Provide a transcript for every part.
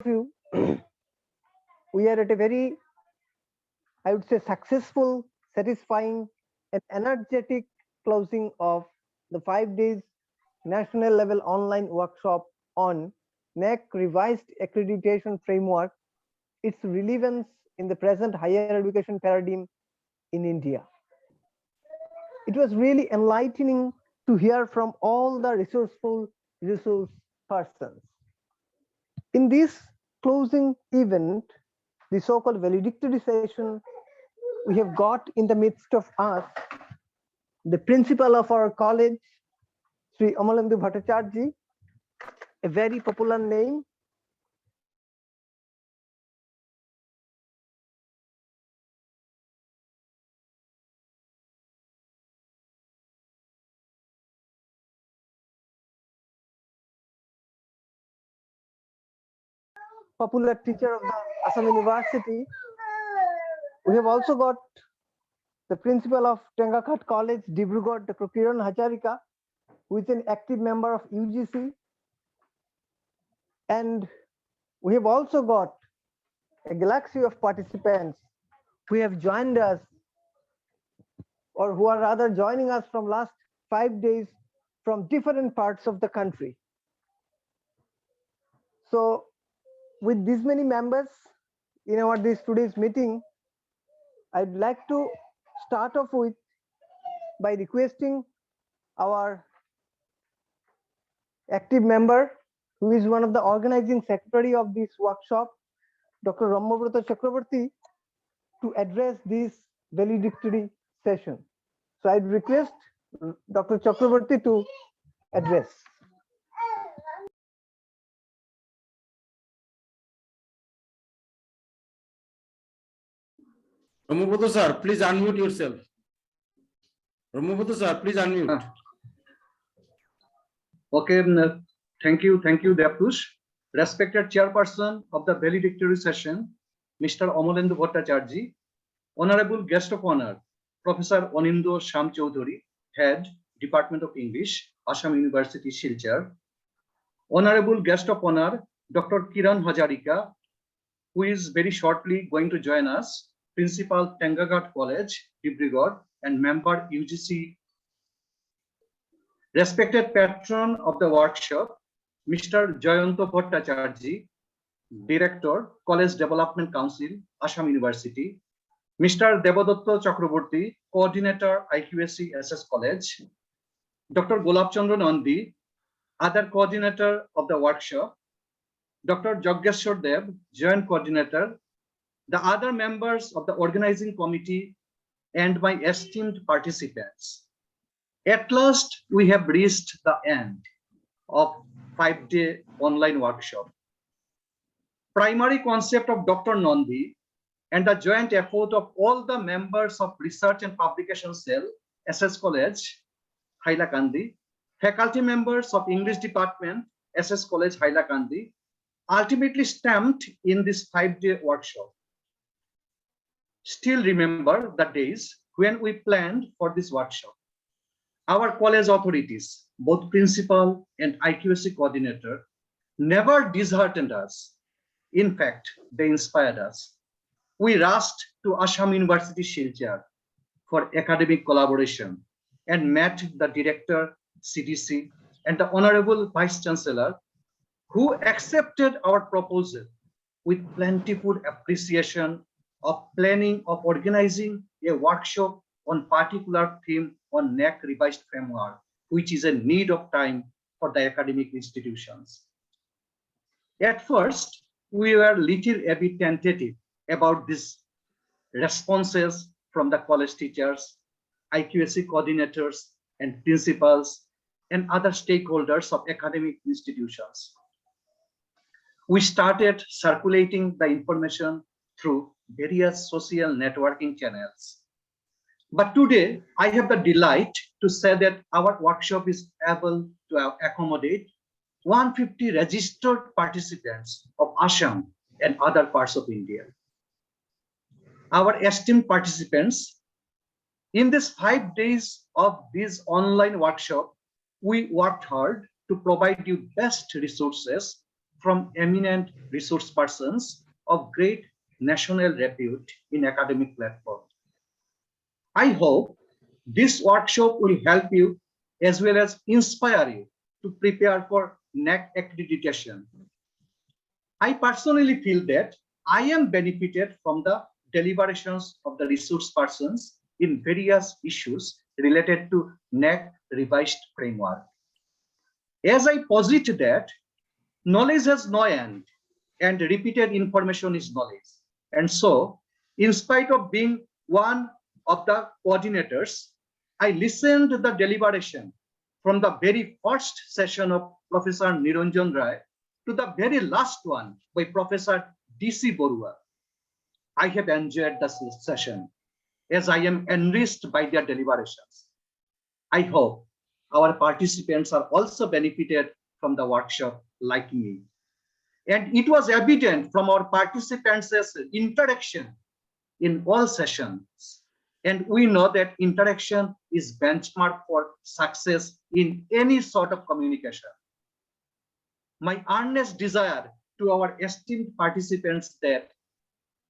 you, we are at a very, I would say, successful, satisfying, and energetic closing of the 5 days national level online workshop on NAAC revised accreditation framework, its relevance in the present higher education paradigm in India. It was really enlightening to hear from all the resourceful resource persons. In this closing event, the so-called valedictory session, we have got in the midst of us the principal of our college, Sri Amalendu Bhattacharya, a very popular name. Popular teacher of the Assam University. We have also got the principal of Tengakhat College, Dibrugarh, Dr. Kiran Hacharika, who is an active member of UGC. And we have also got a galaxy of participants who have joined us, or who are rather joining us from last 5 days from different parts of the country. So with these many members in our today's meeting, I'd like to start off with by requesting our active member, who is one of the organizing secretary of this workshop, Dr. Ramyabrata Chakraborty, to address this valedictory session. So I'd request Dr. Chakraborty to address. Ramyabrata sir, please unmute yourself. Ramyabrata sir, please unmute. Okay, thank you, Devtush. Respected chairperson of the valedictory session, Mr. Amalendu Bhattacharya, honorable guest of honor, Professor Onindo Sham Chaudhary, head, Department of English, Assam University, Silchar, honorable guest of honor, Dr. Kiran Hajarika, who is very shortly going to join us, Principal Tengakhat College, Dibrugarh, and member UGC. Respected patron of the workshop, Mr. Jayanto Bhattacharya, Director, College Development Council, Assam University, Mr. Devadatta Chakraborty, Coordinator, IQSC SS College, Dr. Golab Chandra Nandi, other coordinator of the workshop, Dr. Jageshwar Dev, Joint Coordinator, the other members of the organizing committee, and my esteemed participants. At last, we have reached the end of 5-day online workshop. Primary concept of Dr. Nandi and the joint effort of all the members of Research and Publication Cell, SS College, Hailakandi, faculty members of English Department, SS College, Hailakandi, ultimately stamped in this 5-day workshop. Still remember the days when we planned for this workshop. Our college authorities, both principal and IQSC coordinator, never disheartened us. In fact, they inspired us. We rushed to Assam University, Silchar for academic collaboration and met the director, CDC, and the Honorable Vice Chancellor, who accepted our proposal with plentiful appreciation of planning of organizing a workshop on particular theme on NAAC revised framework, which is a need of time for the academic institutions. At first, we were little a bit tentative about these responses from the college teachers, IQSC coordinators, and principals, and other stakeholders of academic institutions. We started circulating the information through various social networking channels. But today, I have the delight to say that our workshop is able to accommodate 150 registered participants of Assam and other parts of India. Our esteemed participants, in these 5 days of this online workshop, we worked hard to provide you best resources from eminent resource persons of great national repute in academic platform. I hope this workshop will help you as well as inspire you to prepare for NAAC accreditation. I personally feel that I am benefited from the deliberations of the resource persons in various issues related to NAAC revised framework. As I posit that knowledge has no end and repeated information is knowledge. And so, in spite of being one of the coordinators, I listened to the deliberation from the very first session of Professor Niranjan Rai to the very last one by Professor D.C. Borua. I have enjoyed the session as I am enriched by their deliberations. I hope our participants are also benefited from the workshop like me. And it was evident from our participants' interaction in all sessions. And we know that interaction is benchmark for success in any sort of communication. My earnest desire to our esteemed participants that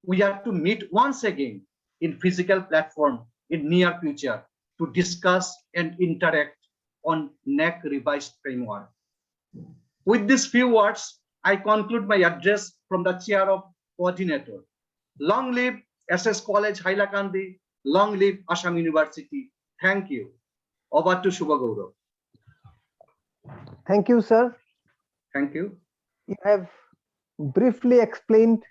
we have to meet once again in physical platform in near future to discuss and interact on NAAC revised framework. With these few words, I conclude my address from the chair of coordinator. Long live SS College Hailakandi, long live Assam University. Thank you. Over to Shubha Gaurav. Thank you, sir. Thank you. You have briefly explained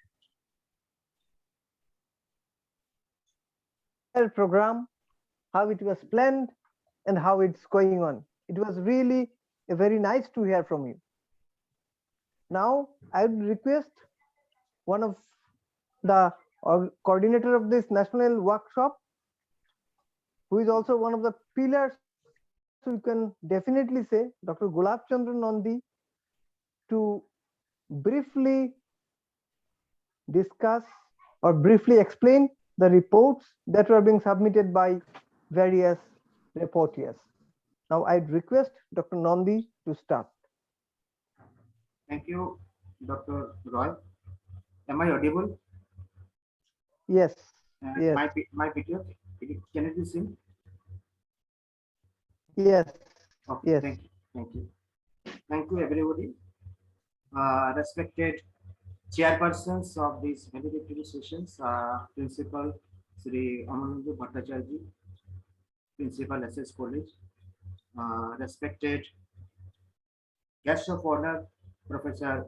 the program, how it was planned, and how it's going on. It was really very nice to hear from you. Now, I would request one of the coordinator of this national workshop, who is also one of the pillars, we can definitely say, Dr. Gulab Chandra Nandi, to briefly discuss or briefly explain the reports that were being submitted by various reporters. Now I'd request Dr. Nandi to start. Thank you, Dr. Roy. Am I audible? Yes. Yes. My video, can it be seen? Yes. Okay, yes. Thank you. Thank you. Thank you, everybody. Respected chairpersons of these valedictory sessions, Principal Sri Amanandu Bhattacharya, Principal SS College, respected guest of honor, Professor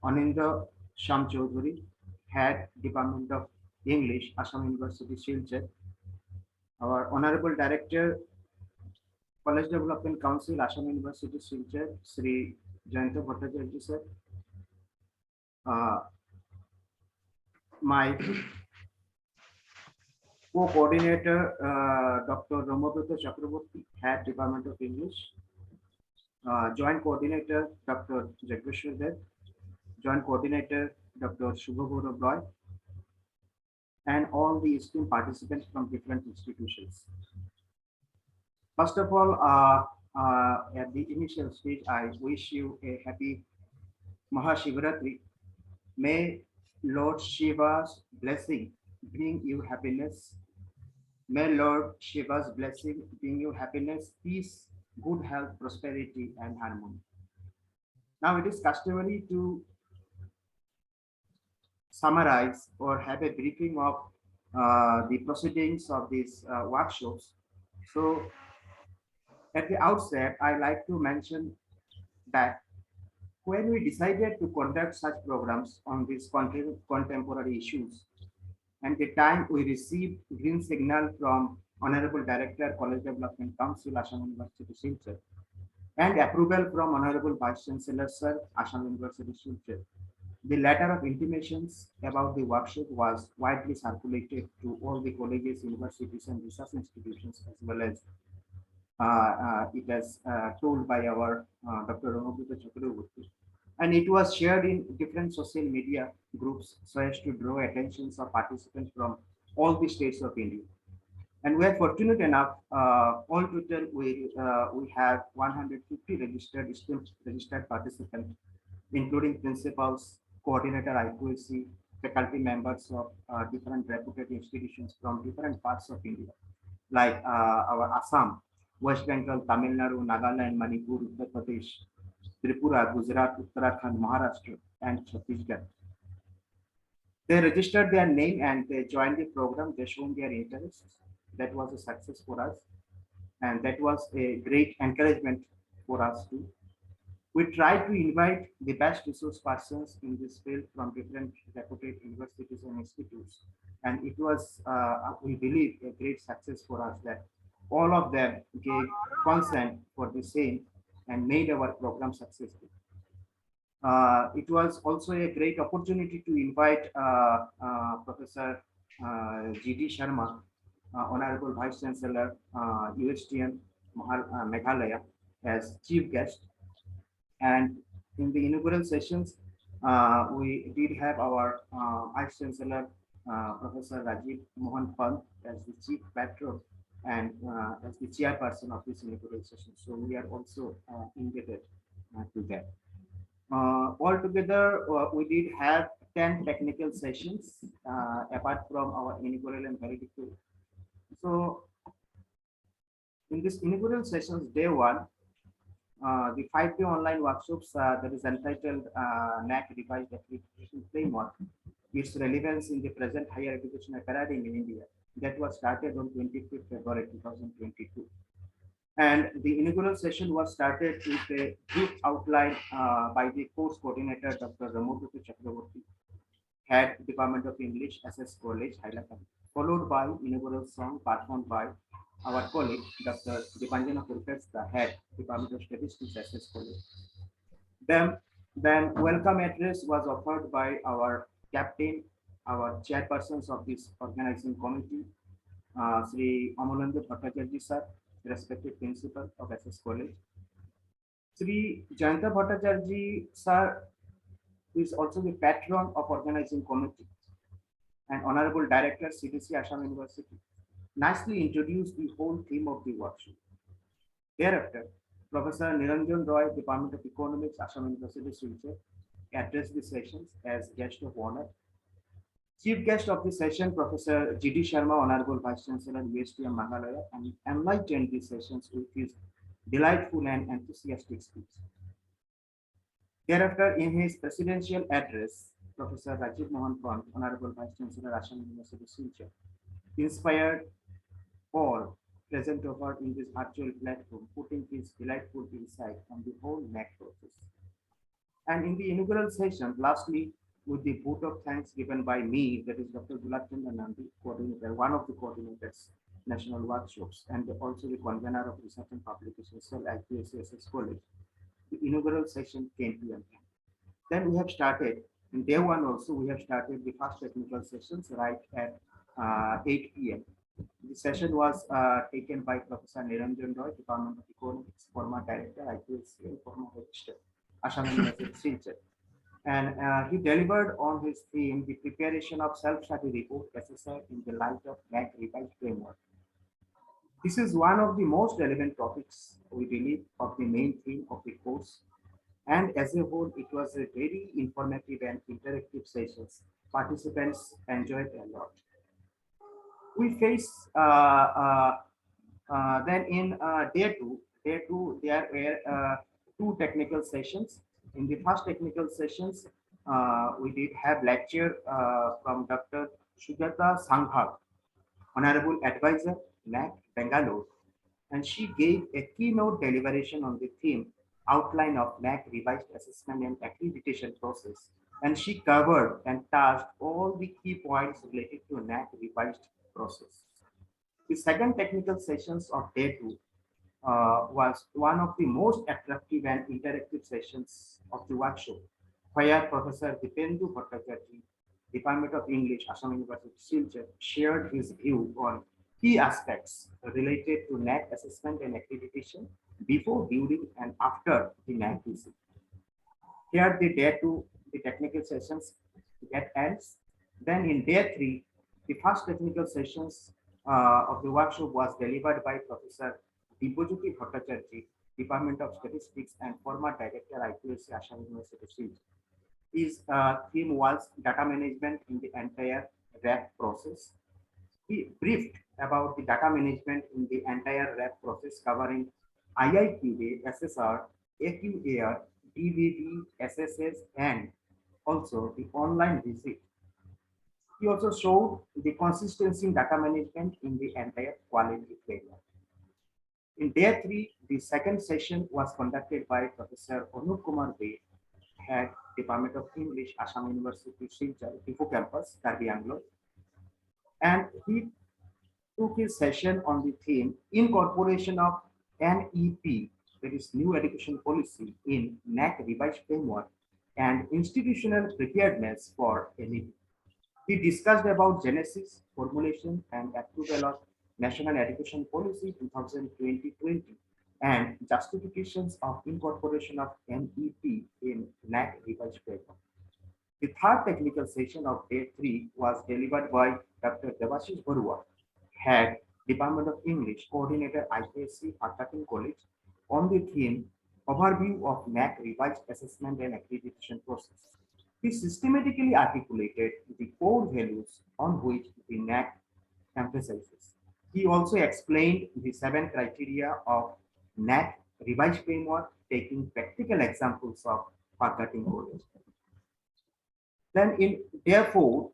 Anindra Sham Chaudhuri, Head Department of English, Assam University, Silchar, our Honorable Director, College Development Council, Assam University, Silchar, Sri Jayanta Bhattacharya sir, my co-coordinator, Dr. Ramabhrata Chakraborty, Head Department of English, Joint Coordinator, Dr. Jagveshwar Dev, Joint Coordinator, Dr. Shubha Gaurav Roy, and all the esteemed participants from different institutions. First of all, at the initial stage, I wish you a happy Mahashivratri. May Lord Shiva's blessing bring you happiness. May Lord Shiva's blessing bring you happiness, peace, good health, prosperity, and harmony. Now it is customary to summarize or have a briefing of the proceedings of these workshops. So at the outset, I like to mention that when we decided to conduct such programs on these contemporary issues, and the time we received green signal from Honorable Director, College Development Council, Assam University, Silchar, and approval from Honorable Vice Chancellor, Sir, Assam University, Silchar, the letter of intimations about the workshop was widely circulated to all the colleges, universities, and research institutions, as well as it was told by our Dr. Ramabhrata Chakraborty. And it was shared in different social media groups so as to draw attentions of participants from all the states of India. And we are fortunate enough, all total we have 150 registered participants, including principals, coordinator IQAC, faculty members of different reputed institutions from different parts of India, like our Assam, West Bengal, Tamil Nadu, Nagaland, Manipur, Uttar Pradesh, Tripura, Gujarat, Uttarakhand, Maharashtra, and Chhattisgarh. They registered their name and they joined the program. They shown their interest. That was a success for us, and that was a great encouragement for us too. We try to invite the best resource persons in this field from different reputed universities and institutes. And it was, we believe, a great success for us that all of them gave consent for the same and made our program successful. It was also a great opportunity to invite Professor G.D. Sharma, Honorable Vice Chancellor, USTM Meghalaya, as chief guest. And in the inaugural sessions, we did have our Vice Chancellor, Professor Rajiv Mohan Pant, as the chief patron and as the chairperson of this inaugural session. So we are also indebted to that. Altogether, we did have 10 technical sessions apart from our inaugural and valedictory. So in this inaugural sessions, day one, the 5-day online workshops that is entitled NAAC Revised Accreditation Framework, its relevance in the present higher education paradigm in India. That was started on 25th February 2022. And the inaugural session was started with a brief outline by the course coordinator, Dr. Ramodhatu Chakraborty, head Department of English, SS College, Hailakandi, followed by inaugural song performed by our colleague, Dr. Dipanjana Purkes, the head Department of Statistics, SS College. Then welcome address was offered by our captain, our chairpersons of this organizing committee, Sri Amolendu Bhattacharya sir, respected principal of SS College. Sri Jayanta Bhattacharya sir is also the patron of organizing committee and honorable director CDC Assam University nicely introduced the whole theme of the workshop. Thereafter, Professor Niranjan Roy, Department of Economics, Assam University, Silchar, addressed the sessions as guest of honor. Chief guest of the session, Professor G.D. Sharma, Honorable Vice Chancellor, USTM Meghalaya, and enlightened the sessions with his delightful and enthusiastic speech. Thereafter, in his presidential address, Professor Rajiv Mohan Pant, Honorable Vice Chancellor, Assam University, Silchar, inspired all present over in this virtual platform, putting his delightful insight on the whole NAAC process. And in the inaugural session, lastly, with the vote of thanks given by me, that is Dr. Gulab Chandra Nandi, coordinator, one of the coordinators, national workshops, and also the convener of research and publication cell at USSS College, the inaugural session came to an end. Then we have started, in day one also, we have started the first technical sessions right at 8 p.m. The session was taken by Professor Niranjan Roy, Department of Economics, former director, IQAC, former register, Assam University, Silchar. And he delivered on his theme, the preparation of self-study report SSI in the light of NAAC revised framework. This is one of the most relevant topics, we believe, of the main theme of the course. And as a whole, it was a very informative and interactive sessions. Participants enjoyed a lot. We face then in day two, there were two technical sessions. In the first technical sessions, we did have lecture from Dr. Sujata Sanghal, Honorable Advisor, NAAC, Bangalore, and she gave a keynote deliberation on the theme outline of NAAC revised assessment and accreditation process, and she covered and touched all the key points related to NAAC revised process. The second technical sessions of day two was one of the most attractive and interactive sessions of the workshop, where Professor Dipendu Bhattacharya, Department of English, Assam University, Silchar, shared his view on key aspects related to NAAC assessment and accreditation before, during, and after the NAAC visit. Here, the day two, the technical sessions get ends. Then in day three, the first technical sessions of the workshop was delivered by Professor Dibojyoti Bhattacharya, Department of Statistics and former Director IQAC Assam University. His theme was data management in the entire RAP process. He briefed about the data management in the entire RAP process, covering IIQA, SSR, AQAR, DVV, SSS, and also the online visit. He also showed the consistency in data management in the entire quality framework. In day 3, the second session was conducted by Professor Anup Kumar Dey, Head Department of English, Assam University, Silchar, Tifo campus, Karbi Anglong. And he took his session on the theme Incorporation of NEP, that is New Education Policy, in NAAC revised framework and institutional preparedness for NEP. He discussed about genesis, formulation, and approval of National Education Policy 2020 and justifications of incorporation of NEP in NAAC revised framework. The third technical session of day 3 was delivered by Dr. Devashish Barua, Head Department of English, Coordinator IPSC, Pakatan College, on the theme Overview of NAAC revised assessment and accreditation process. He systematically articulated the core values on which the NAAC emphasizes. He also explained the 7 criteria of NAAC revised framework, taking practical examples of Pakatan College. Then therefore,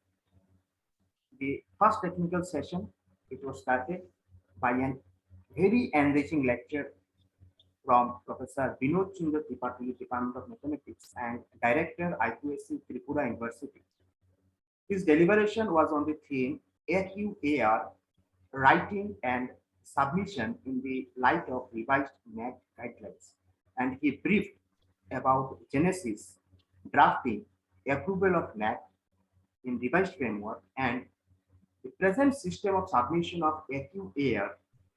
the first technical session, it was started by a very enriching lecture from Professor Vinod Chundar Tripathi, Department of Mathematics and Director IQAC Tripura University. His deliberation was on the theme AQAR, Writing and Submission in the Light of Revised NAAC Guidelines. And he briefed about genesis, drafting, approval of NAAC in revised framework, and the present system of submission of AQAR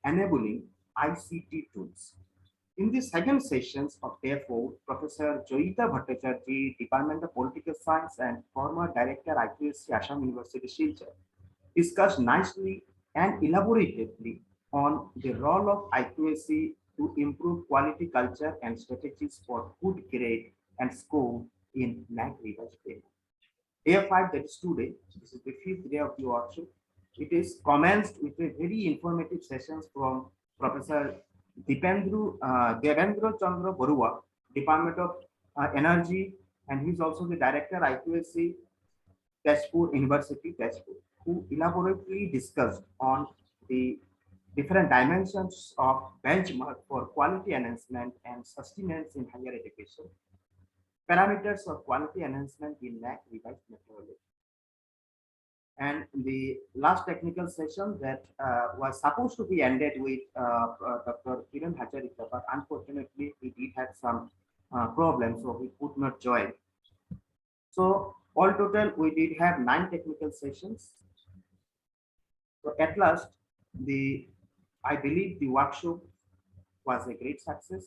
enabling ICT tools. In the second sessions of day 4, Professor Joyita Bhattacharjee, Department of Political Science and former Director IQAC Assam University, Silchar, discussed nicely and elaborately on the role of IQAC to improve quality culture and strategies for good grade and score in NAAC revised framework. Day 5, that is today, this is the 5th day of the workshop. It is commenced with a very informative sessions from Professor Devendra Chandra Barua, Department of Energy, and he's also the Director IQAC Tezpur University, Tezpur, who elaborately discussed on the different dimensions of benchmark for quality enhancement and sustenance in higher education, parameters of quality enhancement in NAAC revised methodology. And the last technical session that was supposed to be ended with Dr. Kiran Hacharika, but unfortunately he did have some problems, so he could not join. So all total, we did have 9 technical sessions. So at last, I believe the workshop was a great success.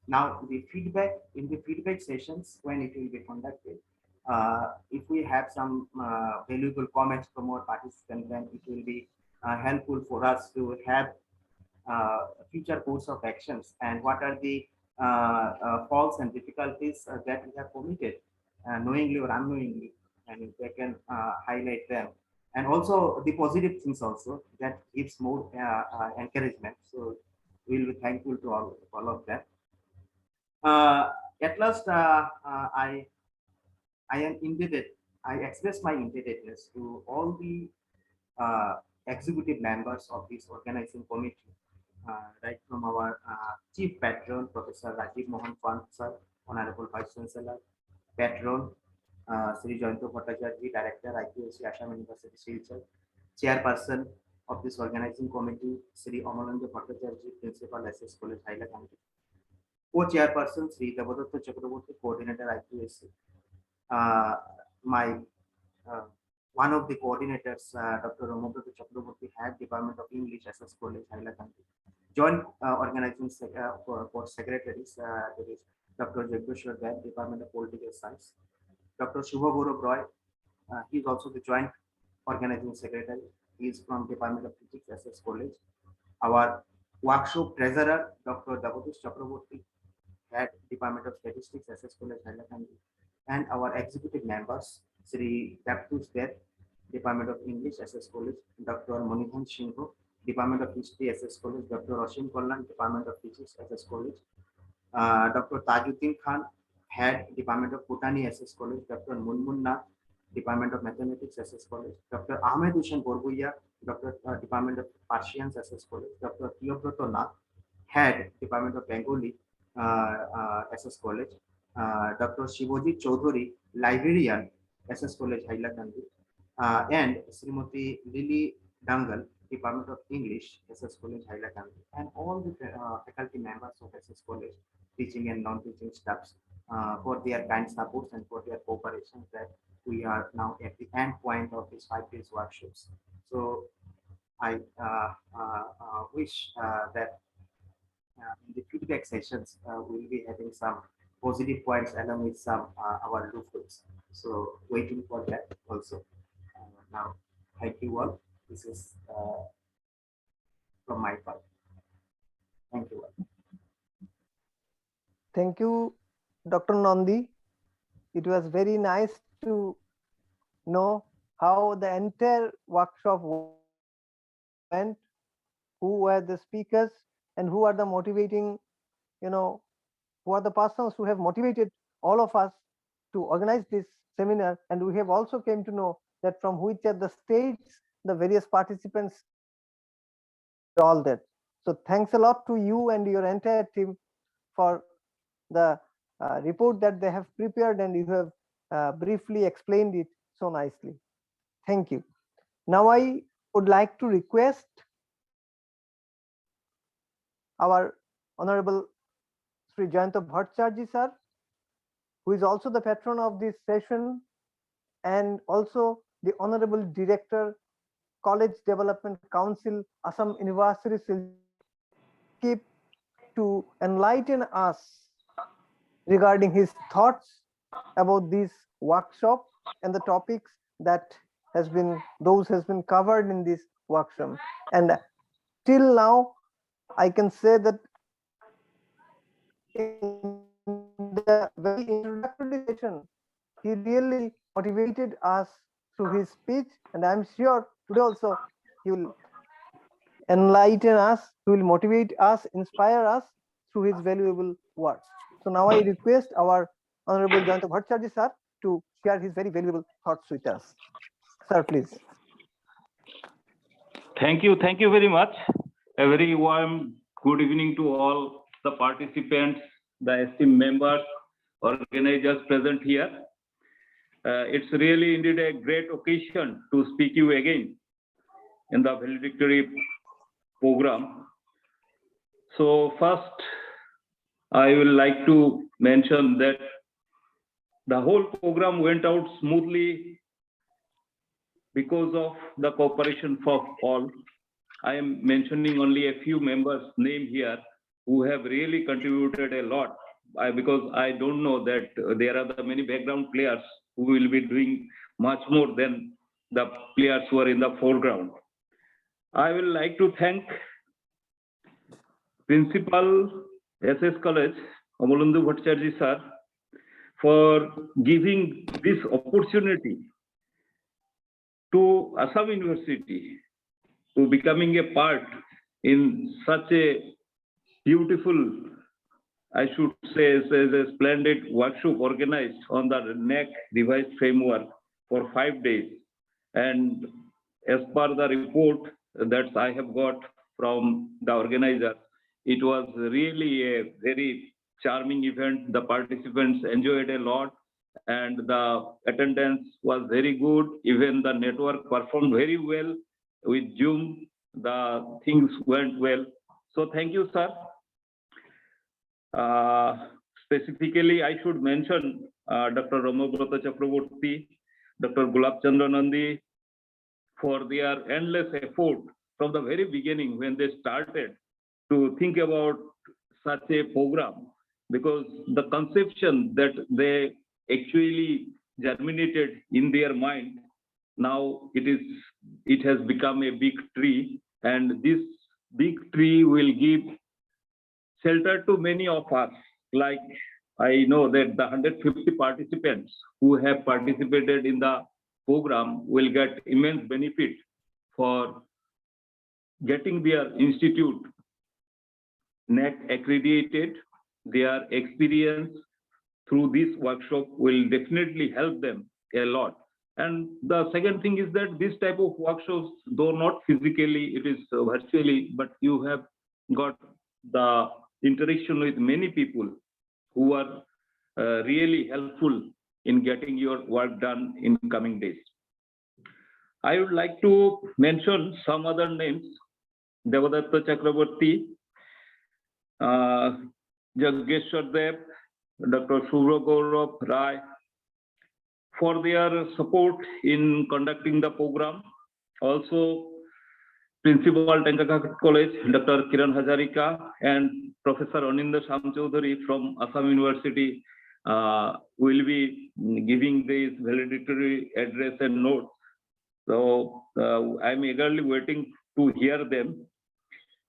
Now the feedback in the feedback sessions when it will be conducted, if we have some valuable comments from our participants, then it will be helpful for us to have future course of actions and what are the faults and difficulties that we have committed knowingly or unknowingly, and if they can highlight them, and also the positive things also that gives more encouragement. So we'll be thankful to all of them. At last, I am indebted. I express my indebtedness to all the executive members of this organizing committee, right from our chief patron, Professor Rajiv Mohan Pant sir, Honorable Vice Chancellor, patron, Sri Jayanto Bhattacharjee, Director, IQAC Assam University, Silchar, chairperson of this organizing committee, Sri Amalanda Bhattacharjee, Principal, SS College, Hailakandi, co-chairperson, Sri Devadatta Chakraborty, Coordinator, IQAC, my one of the coordinators, Dr. Ramabhata Chakraborty, Head Department of English, SS College, Hailakandi, joint organizing for secretaries, that is Dr. Jagdishwar Gaib, Department of Political Science, Dr. Shubha Gaurav Roy, he is also the joint organizing secretary. He is from Department of Physics, SS College. Our workshop treasurer, Dr. Davutosh Chakraborty, Head Department of Statistics, SS College, Hailakandi, and our executive members, Sri Baptus Dev, Department of English, SS College, Dr. Monithan Singho, Department of History, SS College, Dr. Rashim Kallan, Department of Physics, SS College, Dr. Tajuddin Khan, Head Department of Botany, SS College, Dr. Munmun Nath, Department of Mathematics, SS College, Dr. Ahmed Hussain Borbuya, Dr. Department of Persians, SS College, Dr. Priyobrato Nath, Head Department of Bengali, SS College, Dr. Shivojit Chaudhary, Librarian, SS College, Hailakandi, and Srimati Lily Dangal, Department of English, SS College, Hailakandi, and all the faculty members of SS College, teaching and non-teaching staffs, for their kind supports and for their cooperation, that we are now at the end point of these 5 days workshops. So I wish that in the feedback sessions, we'll be having some positive points along with some our loopholes. So waiting for that also. Now, thank you all. This is from my part. Thank you all. Thank you, Dr. Nandi. It was very nice to know how the entire workshop went, who were the speakers, and who are the motivating, who are the persons who have motivated all of us to organize this seminar. And we have also came to know that from which are the states the various participants, all that. So thanks a lot to you and your entire team for the report that they have prepared, and you have briefly explained it so nicely. Thank you. Now I would like to request our Honorable Sri Jayanta Bhattacharjee sir, who is also the patron of this session, and also the Honorable Director, College Development Council, Assam University, keep to enlighten us regarding his thoughts about this workshop and the topics that has been covered in this workshop. And till now, I can say that in the very introductory session, he really motivated us through his speech, and I'm sure today also he will enlighten us, he will motivate us, inspire us through his valuable words. So now I request our Honorable Jayanta Bhattacharjee sir to share his very valuable thoughts with us. Sir, please. Thank you very much. A very warm good evening to all the participants, the esteemed members, organizers present here. It's really indeed a great occasion to speak you again in the valedictory program. So first, I will like to mention that the whole program went out smoothly because of the cooperation of all. I am mentioning only a few members' name here who have really contributed a lot, because I don't know that there are the many background players who will be doing much more than the players who are in the foreground. I will like to thank Principal SS College, Amalandu Bhattacharjee sir, for giving this opportunity to Assam University to becoming a part in such a beautiful, I should say, as a splendid workshop organized on the NAAC revised framework for 5 days. And as per the report that I have got from the organizer, it was really a very charming event. The participants enjoyed a lot, and the attendance was very good. Even the network performed very well with Zoom. The things went well. So thank you, sir. Specifically, I should mention Dr. Ramabrata Chakraborty, Dr. Gulab Chandra Nandi, for their endless effort from the very beginning when they started to think about such a program, because the conception that they actually germinated in their mind, now it has become a big tree, and this big tree will give shelter to many of us. Like I know that the 150 participants who have participated in the program will get immense benefit for getting their institute NAAC accredited. Their experience through this workshop will definitely help them a lot. And the second thing is that this type of workshops, though not physically, it is virtually, but you have got the interaction with many people who are really helpful in getting your work done in coming days. I would like to mention some other names: Devadatta Chakraborty, Jageshwar Dev, Dr. Shubhra Gaurav Rai, for their support in conducting the program. Also, Principal Tenkaka College, Dr. Kiran Hazarika, and Professor Aninder Shamchaudhary from Assam University will be giving this valedictory address and notes. So I'm eagerly waiting to hear them.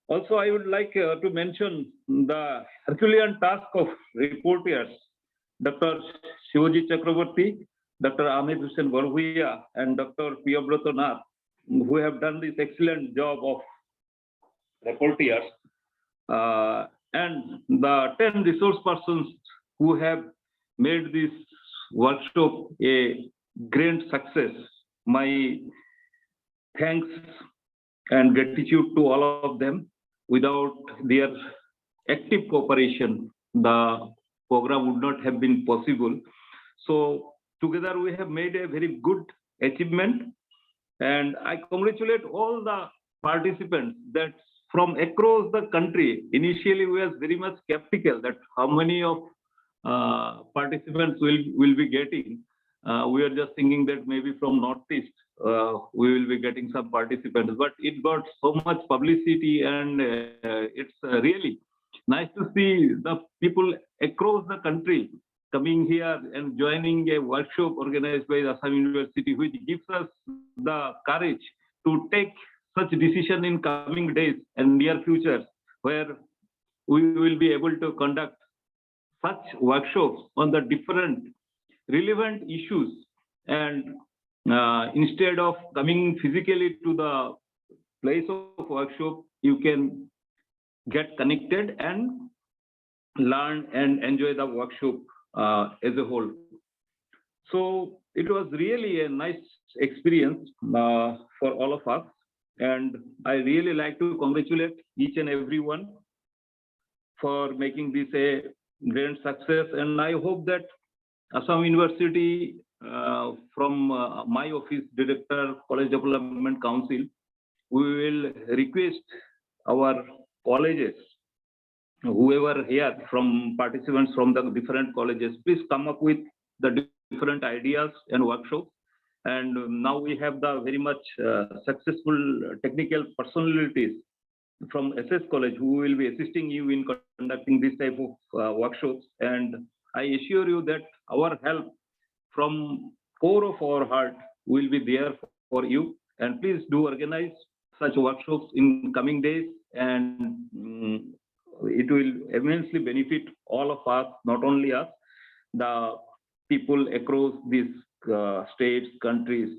Also, I would like to mention the Herculean task of reporters, Dr. Shivaji Chakraborty, Dr. Ahmed Hussain Barhuia, and Dr. Priyabrata Nath, who have done this excellent job of reporters, and the 10 resource persons who have made this workshop a great success. My thanks and gratitude to all of them. Without their active cooperation, the program would not have been possible. So together we have made a very good achievement, and I congratulate all the participants that from across the country. Initially we were very much skeptical that how many of participants will be getting. We are just thinking that maybe from Northeast we will be getting some participants, but it got so much publicity, and it's really nice to see the people across the country coming here and joining a workshop organized by Assam University, which gives us the courage to take such decision in coming days and near future, where we will be able to conduct such workshops on the different relevant issues. And instead of coming physically to the place of workshop, you can get connected and learn and enjoy the workshop as a whole. So it was really a nice experience for all of us, and I really like to congratulate each and everyone for making this a great success. And I hope that Assam University, from my office, Director, College Development Council, we will request our colleges, whoever here from participants from the different colleges, please come up with the different ideas and workshops. And now we have the very much successful technical personalities from SS College who will be assisting you in conducting this type of workshops. And I assure you that our help from core of our heart will be there for you. And please do organize such workshops in coming days, and it will immensely benefit all of us, not only us, the people across these states, countries,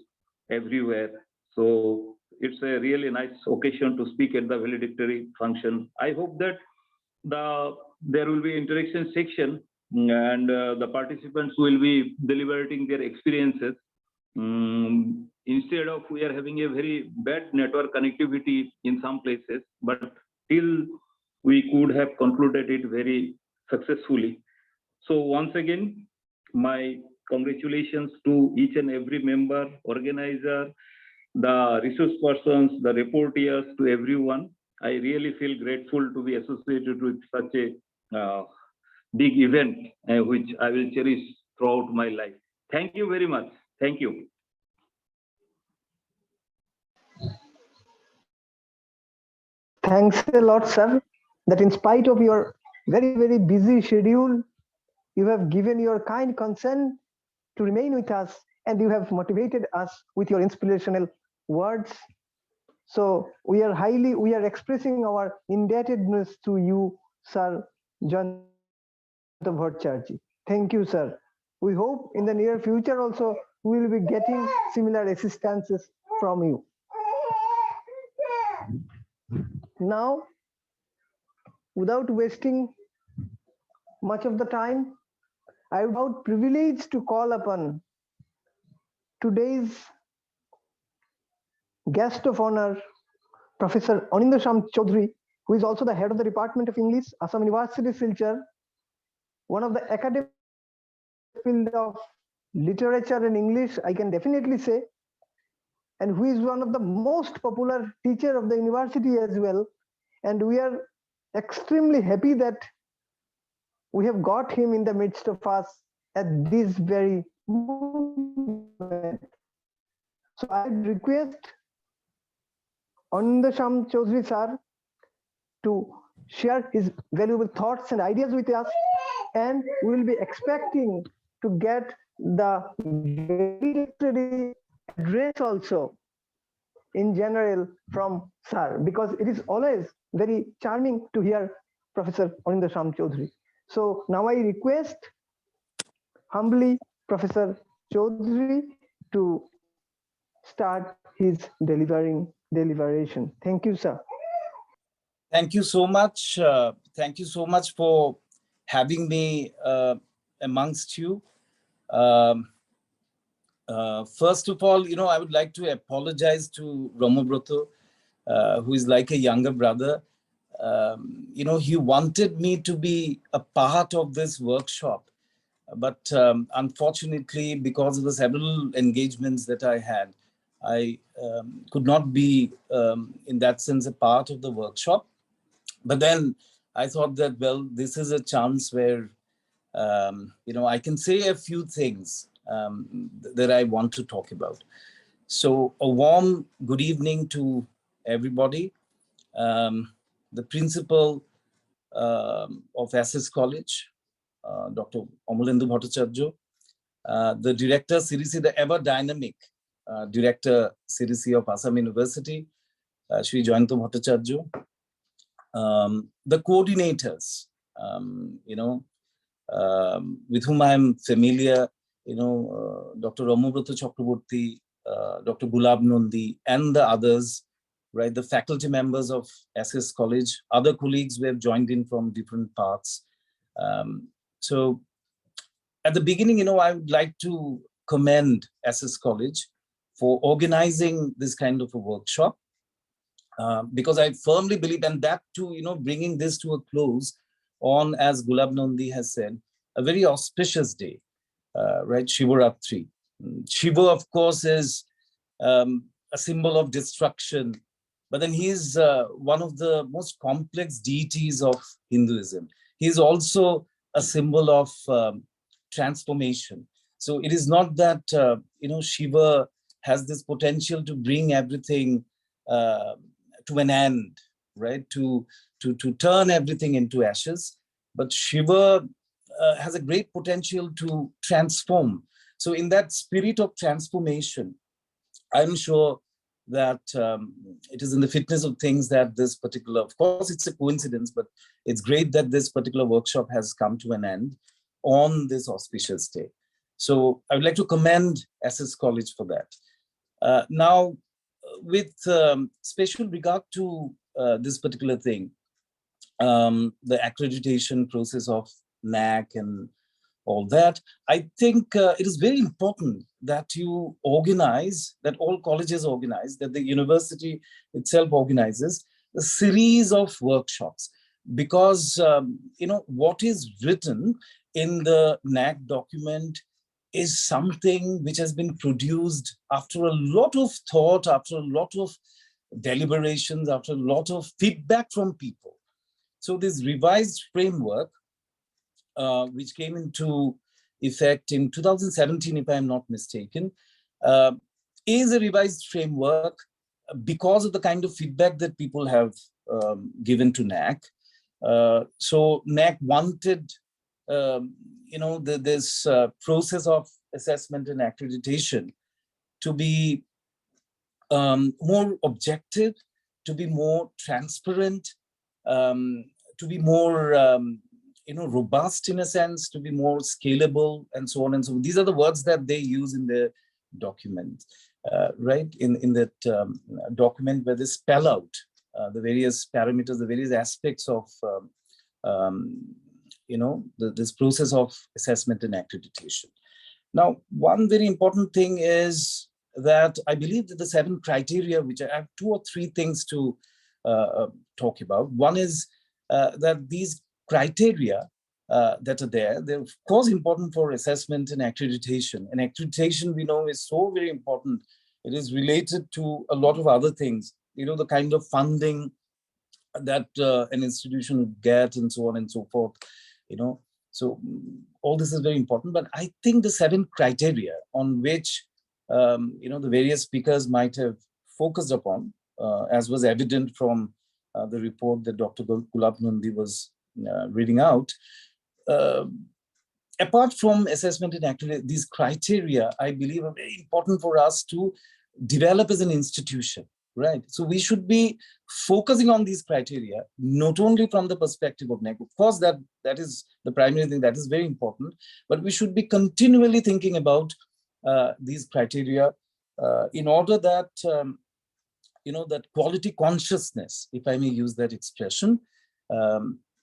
everywhere. So it's a really nice occasion to speak at the valedictory function. I hope that there will be interaction section, and the participants will be deliberating their experiences. Instead of we are having a very bad network connectivity in some places, but still we could have concluded it very successfully. So once again, my congratulations to each and every member, organizer, the resource persons, the reporters, to everyone. I really feel grateful to be associated with such a big event, which I will cherish throughout my life. Thank you very much. Thank you. Thanks a lot, sir, that in spite of your very, very busy schedule, you have given your kind consent to remain with us, and you have motivated us with your inspirational words. So we are expressing our indebtedness to you, Sir Jayanta Bhattacharya. Thank you, sir. We hope in the near future also we will be getting similar assistances from you. Now, without wasting much of the time, I would be privileged to call upon today's guest of honor, Professor Anindasham Chaudhary, who is also the head of the Department of English, Assam University, Silchar, one of the academic leaders in the field of literature and English, I can definitely say, and who is one of the most popular teacher of the university as well. And we are extremely happy that we have got him in the midst of us at this very moment. So I would request Anindasham Chaudhary sir to share his valuable thoughts and ideas with us, and we will be expecting to get the valedictory address also in general from sir, because it is always very charming to hear Professor Anindasham Chaudhary. So now I request humbly Professor Chaudhary to start his deliberation. Thank you, sir. Thank you so much. Thank you so much for having me amongst you. First of all, I would like to apologize to Ramabroto, who is like a younger brother. He wanted me to be a part of this workshop, but unfortunately, because of the several engagements that I had, I could not be, in that sense, a part of the workshop. But then I thought that, well, this is a chance where, I can say a few things that I want to talk about. So a warm good evening to everybody. The principal of SS College, Dr. Omolendu Bhattacharya, the director, CDC, the ever dynamic director, CDC of Assam University, Shri Jayanta Bhattacharya, the coordinators, with whom I'm familiar, Dr. Ramabroto Chakraborty, Dr. Gulab Nandi, and the others, right? The faculty members of SS College, other colleagues who have joined in from different parts. So at the beginning, I would like to commend SS College for organizing this kind of a workshop, because I firmly believe, and that too, bringing this to a close on, as Gulab Nandi has said, a very auspicious day, right? Shivaratri. Shiva, of course, is a symbol of destruction, but then he is one of the most complex deities of Hinduism. He is also a symbol of transformation. So it is not that, Shiva has this potential to bring everything to an end, right? To turn everything into ashes. But Shiva has a great potential to transform. So in that spirit of transformation, I'm sure that it is in the fitness of things that this particular, of course, it's a coincidence, but it's great that this particular workshop has come to an end on this auspicious day. So I would like to commend SS College for that. Now, with special regard to this particular thing, the accreditation process of NAAC and all that, I think it is very important that you organize, that all colleges organize, that the university itself organizes a series of workshops, because what is written in the NAAC document is something which has been produced after a lot of thought, after a lot of deliberations, after a lot of feedback from people. So this revised framework, which came into effect in 2017, if I'm not mistaken, is a revised framework because of the kind of feedback that people have given to NAAC. So NAAC wanted, this process of assessment and accreditation to be more objective, to be more transparent, to be more robust in a sense, to be more scalable, and so on and so on. These are the words that they use in the document, right? In that document where they spell out the various parameters, the various aspects of this process of assessment and accreditation. Now, one very important thing is that I believe that the 7 criteria, which I have 2 or 3 things to talk about. One is that these criteria that are there, they're of course important for assessment and accreditation. And accreditation, we know, is so very important. It is related to a lot of other things, the kind of funding that an institution would get, and so on and so forth, So all this is very important. But I think the 7 criteria on which the various speakers might have focused upon, as was evident from the report that Dr. Gulabnandi was reading out. Apart from assessment and accreditation, these criteria, I believe, are very important for us to develop as an institution, right? So we should be focusing on these criteria, not only from the perspective of NAAC. Of course, that is the primary thing, that is very important, but we should be continually thinking about these criteria in order that, that quality consciousness, if I may use that expression,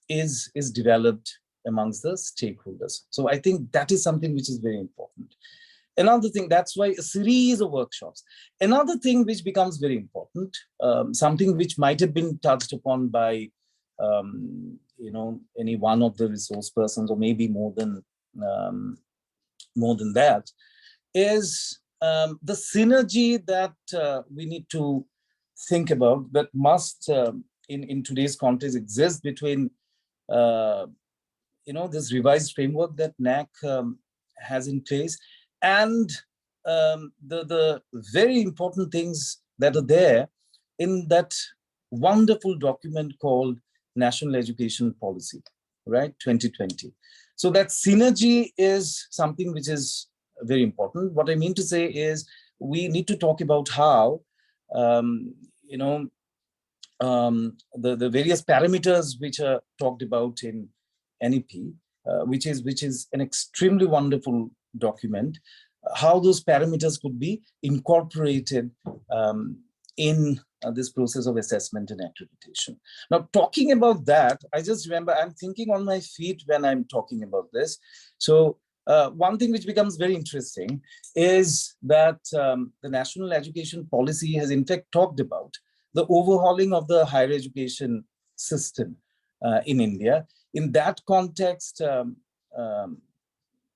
is developed amongst the stakeholders. So I think that is something which is very important. Another thing, that's why a series of workshops. Another thing which becomes very important, something which might have been touched upon by, any one of the resource persons, or maybe more than that, is the synergy that we need to think about, that must, in today's context, exist between, this revised framework that NAAC has in place, and the very important things that are there in that wonderful document called National Education Policy, right, 2020. So that synergy is something which is very important. What I mean to say is we need to talk about how, the various parameters which are talked about in NEP, which is an extremely wonderful document, how those parameters could be incorporated in this process of assessment and accreditation. Now, talking about that, I just remember I'm thinking on my feet when I'm talking about this. So one thing which becomes very interesting is that the National Education Policy has in fact talked about the overhauling of the higher education system in India. In that context, the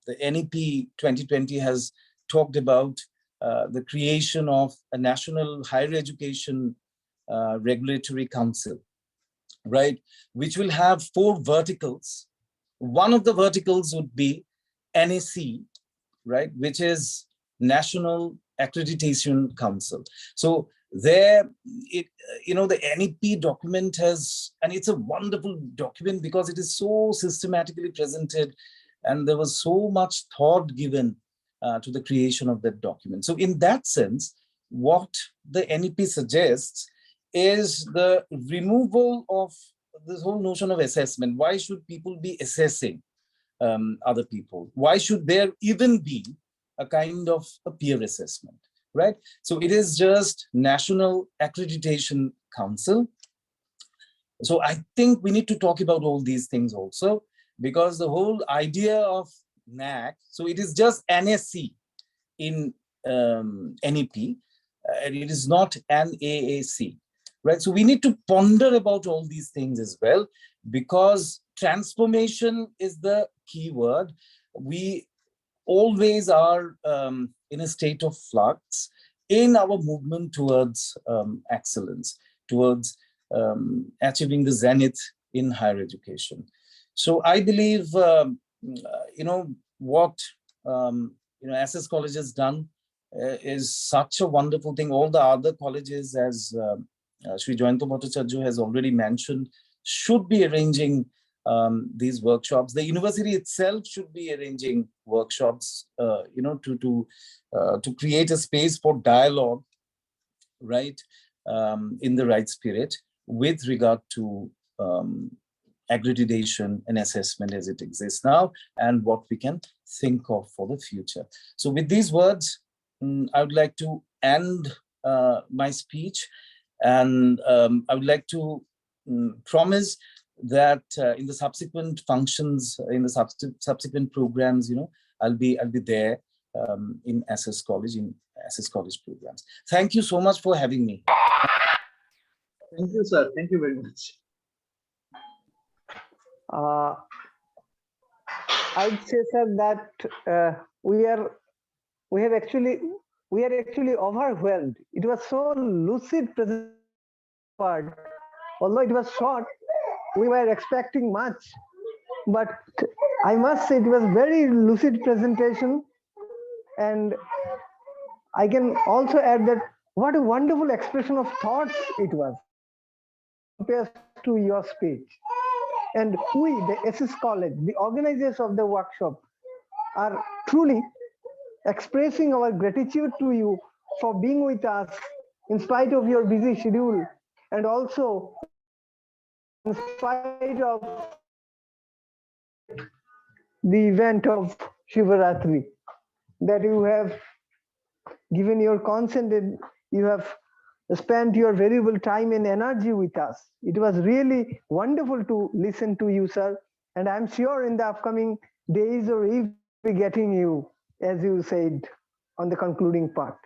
NEP 2020 has talked about the creation of a National Higher Education Regulatory Council, right, which will have 4 verticals. One of the verticals would be NAAC, right, which is National Accreditation Council. So there, the NEP document has, and it's a wonderful document because it is so systematically presented, and there was so much thought given to the creation of that document. So in that sense, what the NEP suggests is the removal of this whole notion of assessment. Why should people be assessing other people? Why should there even be a kind of a peer assessment, right? So it is just National Accreditation Council. So I think we need to talk about all these things also, because the whole idea of NAAC, so it is just NAAC in NEP, and it is not NAAC, right? So we need to ponder about all these things as well, because transformation is the key word. We always are in a state of flux in our movement towards excellence, towards achieving the zenith in higher education. So I believe, what SS College has done is such a wonderful thing. All the other colleges, as Sri Joyanto Bhattacharya has already mentioned, should be arranging these workshops. The university itself should be arranging workshops, to create a space for dialogue right, in the right spirit with regard to accreditation and assessment as it exists now, and what we can think of for the future. So with these words, I would like to end my speech, and I would like to promise that in the subsequent functions, in the subsequent programs, I'll be there in SS College, programs. Thank you so much for having me. Thank you, sir. Thank you very much. I'd say, sir, that we are actually overwhelmed. It was so lucid presentation part. Although it was short, we were expecting much, but I must say it was very lucid presentation. And I can also add that what a wonderful expression of thoughts it was compared to your speech. And we, the SS College, the organizers of the workshop, are truly expressing our gratitude to you for being with us in spite of your busy schedule, and also in spite of the event of Shivaratri, that you have given your consent and you have spent your valuable time and energy with us. It was really wonderful to listen to you, sir. And I'm sure in the upcoming days or weeks, we'll be getting you, as you said, on the concluding part.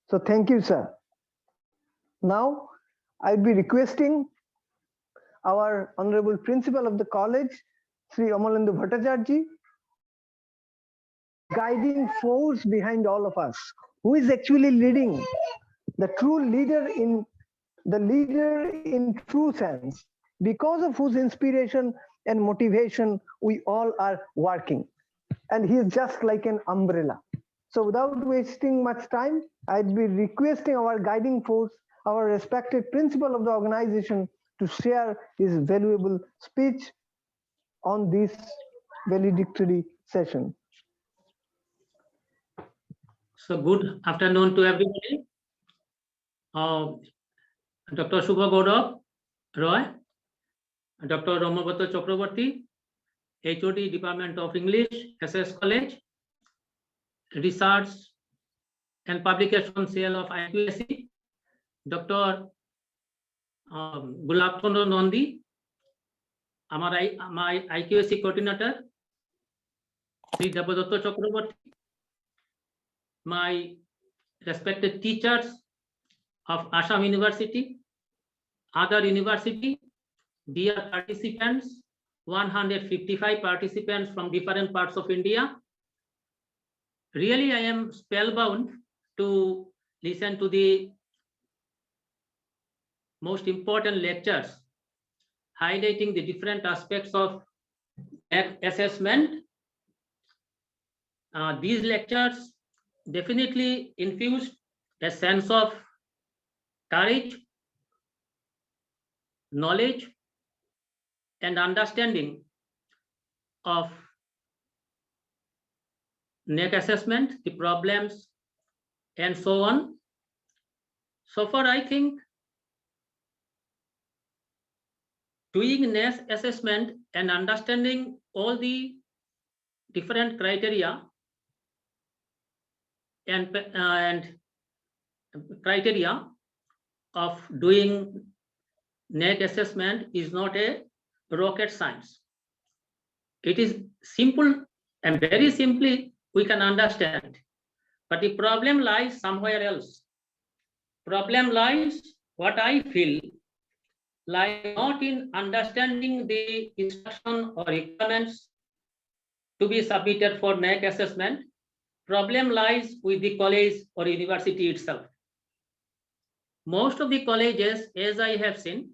So thank you, sir. Now, I'd be requesting our Honorable Principal of the college, Sri Amalendu Bhattacharya, guiding force behind all of us, who is actually leading, the true leader in true sense, because of whose inspiration and motivation we all are working. And he is just like an umbrella. So without wasting much time, I'd be requesting our guiding force, our respected principal of the organization, to share his valuable speech on this valedictory session. So good afternoon to everybody. Dr. Shubha Gaurav Roy, Dr. Ramabata Chakraborty, HOD Department of English, SS College, Research and Publication Cell of IQAC, Dr. Gulabchandra Nandi, my IQAC coordinator, Sri Devadatta Chakraborty, my respected teachers of Assam University, other university, dear participants, 155 participants from different parts of India. Really, I am spellbound to listen to the most important lectures, highlighting the different aspects of assessment. These lectures definitely infused a sense of courage, knowledge, and understanding of NAAC assessment, the problems, and so on. So far, I think doing NAAC assessment and understanding all the different criteria and criteria of doing NAAC assessment is not a rocket science. It is simple, and very simply we can understand. But the problem lies somewhere else. Problem lies, what I feel, lies not in understanding the instruction or requirements to be submitted for NAAC assessment. Problem lies with the college or university itself. Most of the colleges, as I have seen,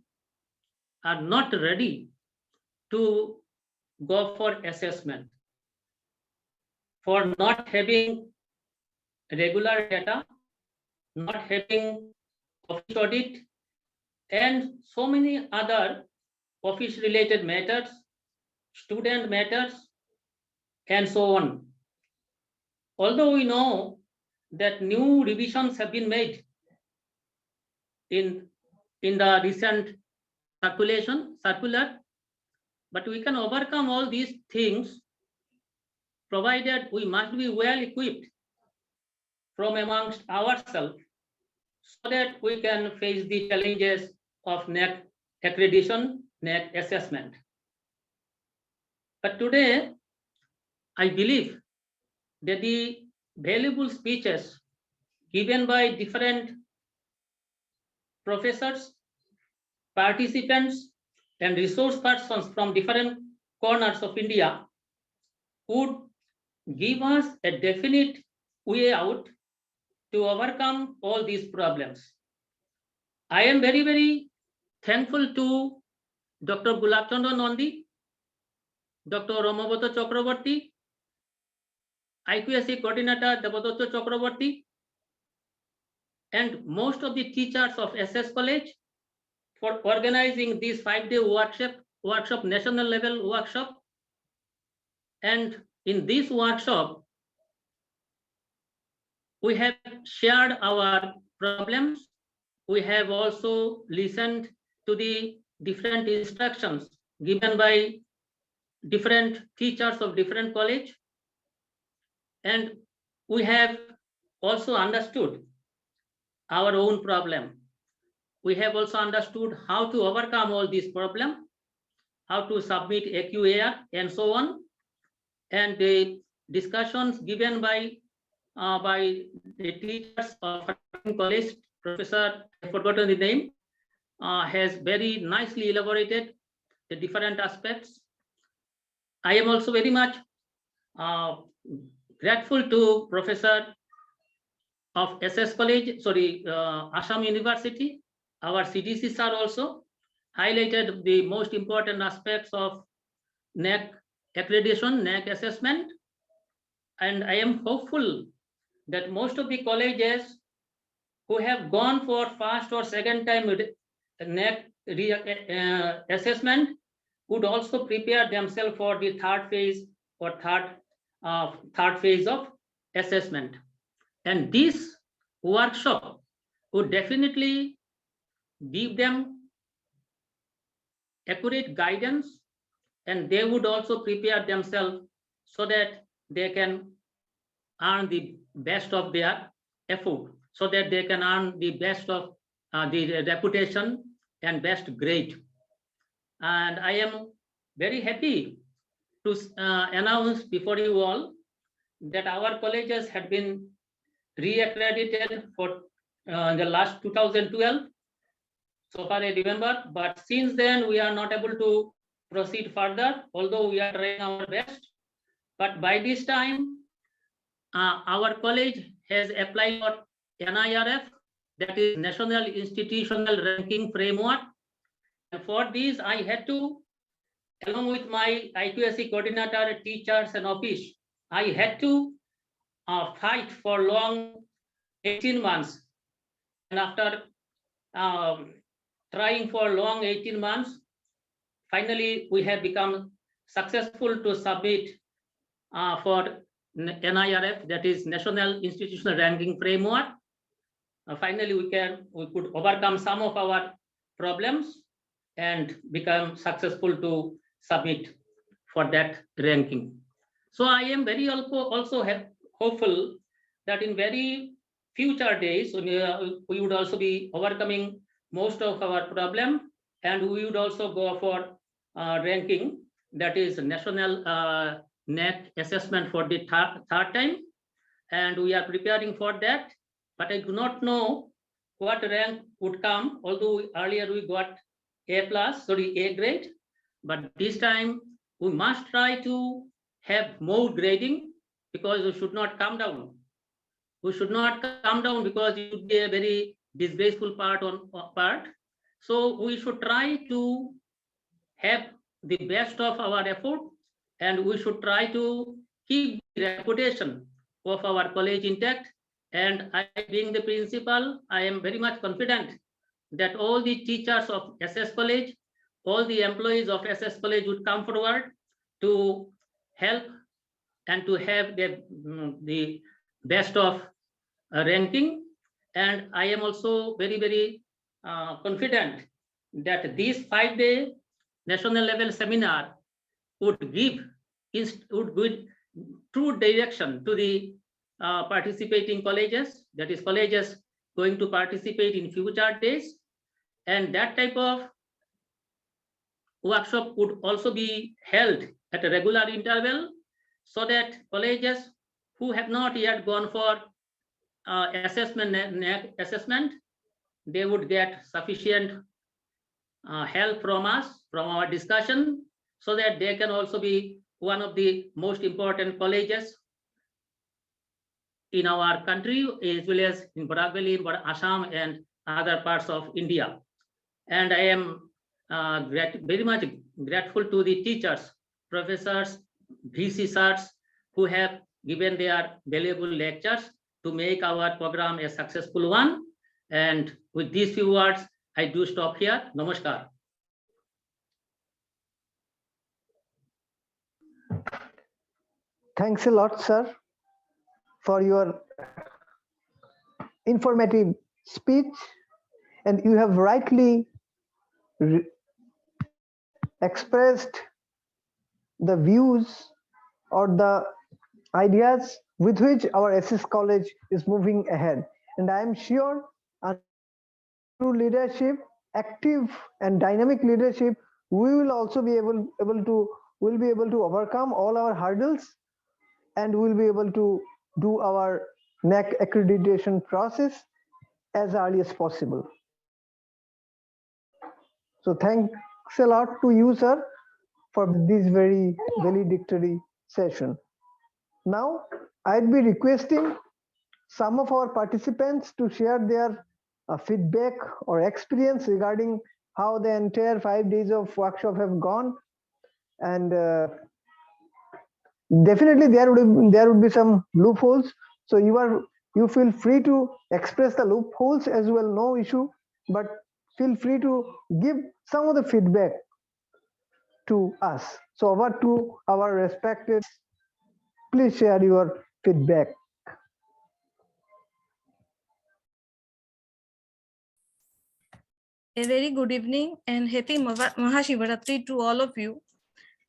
are not ready to go for assessment, for not having regular data, not having office audit, and so many other office related matters, student matters, and so on. Although we know that new revisions have been made in the recent circular, but we can overcome all these things provided we must be well equipped from amongst ourselves so that we can face the challenges of NAAC accreditation, NAAC assessment. But today, I believe that the valuable speeches given by different professors, participants, and resource persons from different corners of India would give us a definite way out to overcome all these problems. I am very, very thankful to Dr. Gulabchandra Nandi, Dr. Ramabata Chakraborty, IQSC coordinator Devadatta Chakraborty, and most of the teachers of SS College for organizing this 5-day workshop, national level workshop. And in this workshop, we have shared our problems. We have also listened to the different instructions given by different teachers of different college. And we have also understood our own problem. We have also understood how to overcome all these problems, how to submit AQAR and so on. And the discussions given by the teachers of college, Professor, I've forgotten the name, has very nicely elaborated the different aspects. I am also very much grateful to Professor of SS College, Assam University, our CDC sir also highlighted the most important aspects of NAAC accreditation, NAAC assessment. And I am hopeful that most of the colleges who have gone for first or second time NAAC assessment would also prepare themselves for the third phase or third phase of assessment. And this workshop would definitely give them accurate guidance, and they would also prepare themselves so that they can earn the best of their effort, so that they can earn the best of the reputation and best grade. And I am very happy to announce before you all that our colleges had been re-accredited for the last 2012, so far I remember, but since then we are not able to proceed further, although we are trying our best. But by this time, our college has applied for NIRF, that is National Institutional Ranking Framework. And for this, I had to, along with my IQSC coordinator, teachers, and office, I had to fight for long 18 months. And after trying for long 18 months, finally, we have become successful to submit for NIRF, that is National Institutional Ranking Framework. Finally, we could overcome some of our problems and become successful to submit for that ranking. So I am very also hopeful that in very future days, we would also be overcoming most of our problem, and we would also go for ranking, that is national NAAC assessment for the third time, and we are preparing for that. But I do not know what rank would come, although earlier we got A grade, but this time we must try to have more grading, because we should not come down. We should not come down because it would be a very disgraceful part. So we should try to have the best of our effort, and we should try to keep the reputation of our college intact. And I, being the principal, I am very much confident that all the teachers of SS College, all the employees of SS College would come forward to help and to have the best of ranking. And I am also very, very confident that this 5-day national level seminar would give true direction to the participating colleges, that is colleges going to participate in future days. And that type of workshop would also be held at a regular interval so that colleges who have not yet gone for NAAC assessment, they would get sufficient help from us, from our discussion, so that they can also be one of the most important colleges in our country, as well as in Barakvali, Assam, and other parts of India. And I am very much grateful to the teachers, professors, VC sirs who have given their valuable lectures to make our program a successful one. And with these few words, I do stop here. Namaskar. Thanks a lot, sir, for your informative speech. And you have rightly expressed the views or the ideas with which our SS College is moving ahead. And I am sure through leadership, active and dynamic leadership, we will also be able to overcome all our hurdles, and we'll be able to do our NAAC accreditation process as early as possible. So thanks a lot to you, sir, for this very valedictory session. Now, I'd be requesting some of our participants to share their feedback or experience regarding how the entire 5 days of workshop have gone. And definitely there would be some loopholes. So you feel free to express the loopholes as well, no issue, but feel free to give some of the feedback to us. So over to our respected, please share your feedback. A very good evening and happy Mahashivaratri to all of you.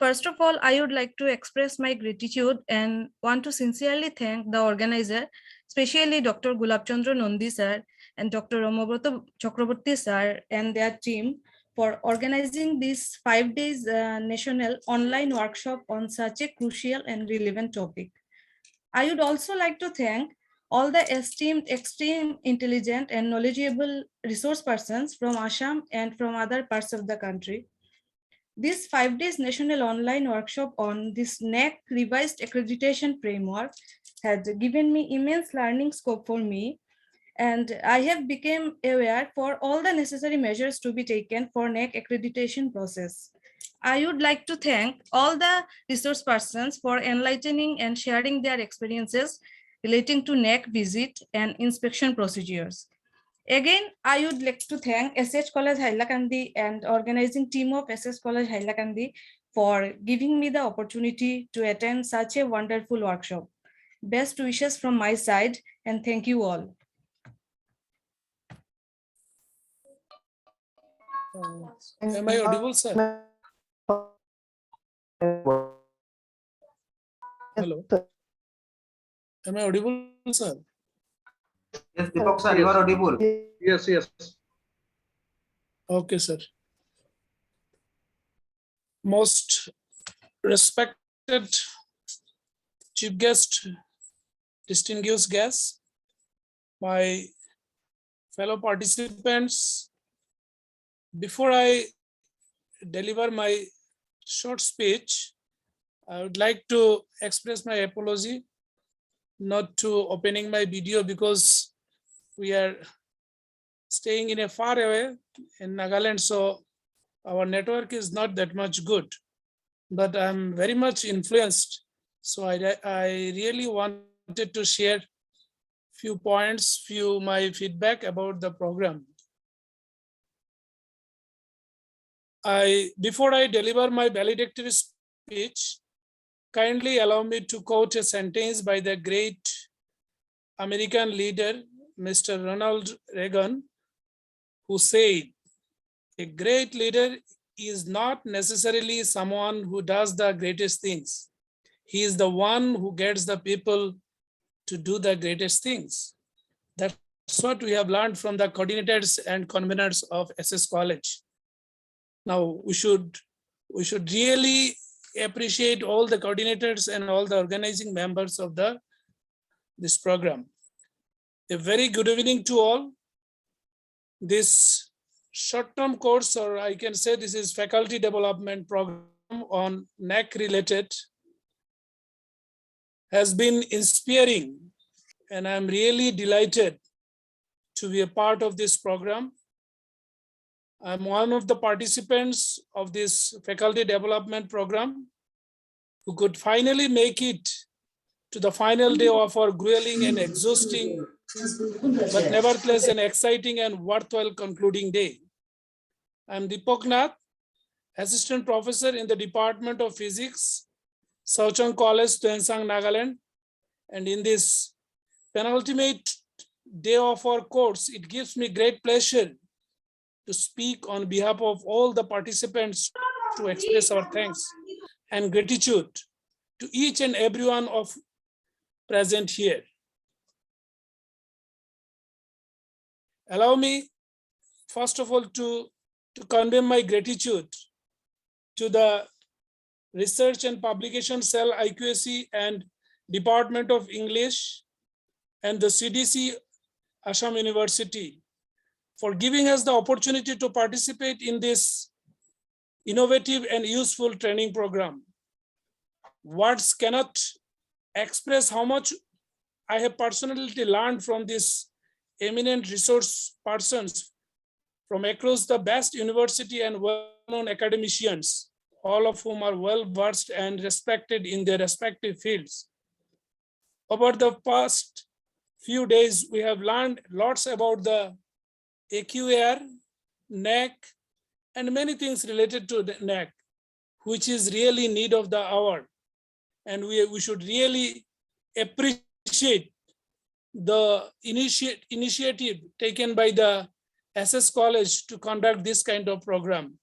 First of all, I would like to express my gratitude and want to sincerely thank the organizer, especially Dr. Gulab Chandra Nandi sir and Dr. Ramabroto Chakraborty sir and their team for organizing this 5 days national online workshop on such a crucial and relevant topic. I would also like to thank all the esteemed, extreme, intelligent and knowledgeable resource persons from Assam and from other parts of the country. This 5 days national online workshop on this NAAC revised accreditation framework has given me immense learning scope for me, and I have become aware for all the necessary measures to be taken for NAAC accreditation process. I would like to thank all the resource persons for enlightening and sharing their experiences relating to NAAC visit and inspection procedures. Again, I would like to thank SH College Hailakandi and organizing team of SS College Hailakandi for giving me the opportunity to attend such a wonderful workshop. Best wishes from my side, and thank you all. Am I audible, sir? Hello. Am I audible, sir? Yes, Deepak sir, you are audible. Yes, yes. Okay, sir. Most respected chief guest, distinguished guests, my fellow participants, before I deliver my short speech, I would like to express my apology not to opening my video because we are staying in a far away in Nagaland, so our network is not that much good, but I'm very much influenced. So I really wanted to share few points, my feedback about the program. Before I deliver my valedictory speech, kindly allow me to quote a sentence by the great American leader, Mr. Ronald Reagan, who said, a great leader is not necessarily someone who does the greatest things. He is the one who gets the people to do the greatest things. That's what we have learned from the coordinators and conveners of SS College. Now we should really appreciate all the coordinators and all the organizing members of this program. A very good evening to all. This short-term course, or I can say this is faculty development program on NAAC related, has been inspiring, and I'm really delighted to be a part of this program. I'm one of the participants of this faculty development program who could finally make it to the final day of our grueling and exhausting, but nevertheless an exciting and worthwhile concluding day. I'm Deepak Nath, Assistant Professor in the Department of Physics, Sauchang College, Tuensang, Nagaland. And in this penultimate day of our course, it gives me great pleasure to speak on behalf of all the participants to express our thanks and gratitude to each and everyone of present here. Allow me, first of all, to convey my gratitude to the Research and Publication Cell IQAC and Department of English and the CDC Assam University for giving us the opportunity to participate in this innovative and useful training program. Words cannot express how much I have personally learned from these eminent resource persons from across the best university and well-known academicians, all of whom are well-versed and respected in their respective fields. Over the past few days, we have learned lots about the AQAR, NAAC, and many things related to the NAAC, which is really need of the hour. And we should really appreciate the initiative taken by the SS College to conduct this kind of program.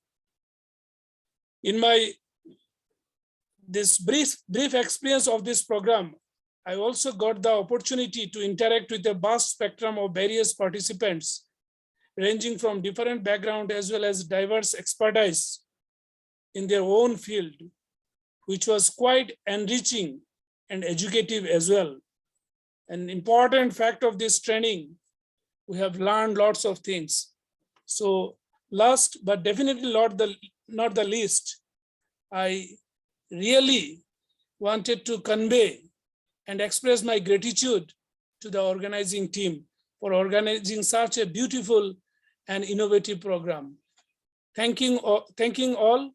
In this brief experience of this program, I also got the opportunity to interact with a vast spectrum of various participants, ranging from different background as well as diverse expertise in their own field, which was quite enriching and educative as well. An important fact of this training, we have learned lots of things. So last, but definitely not the least, I really wanted to convey and express my gratitude to the organizing team for organizing such a beautiful and innovative program. Thanking all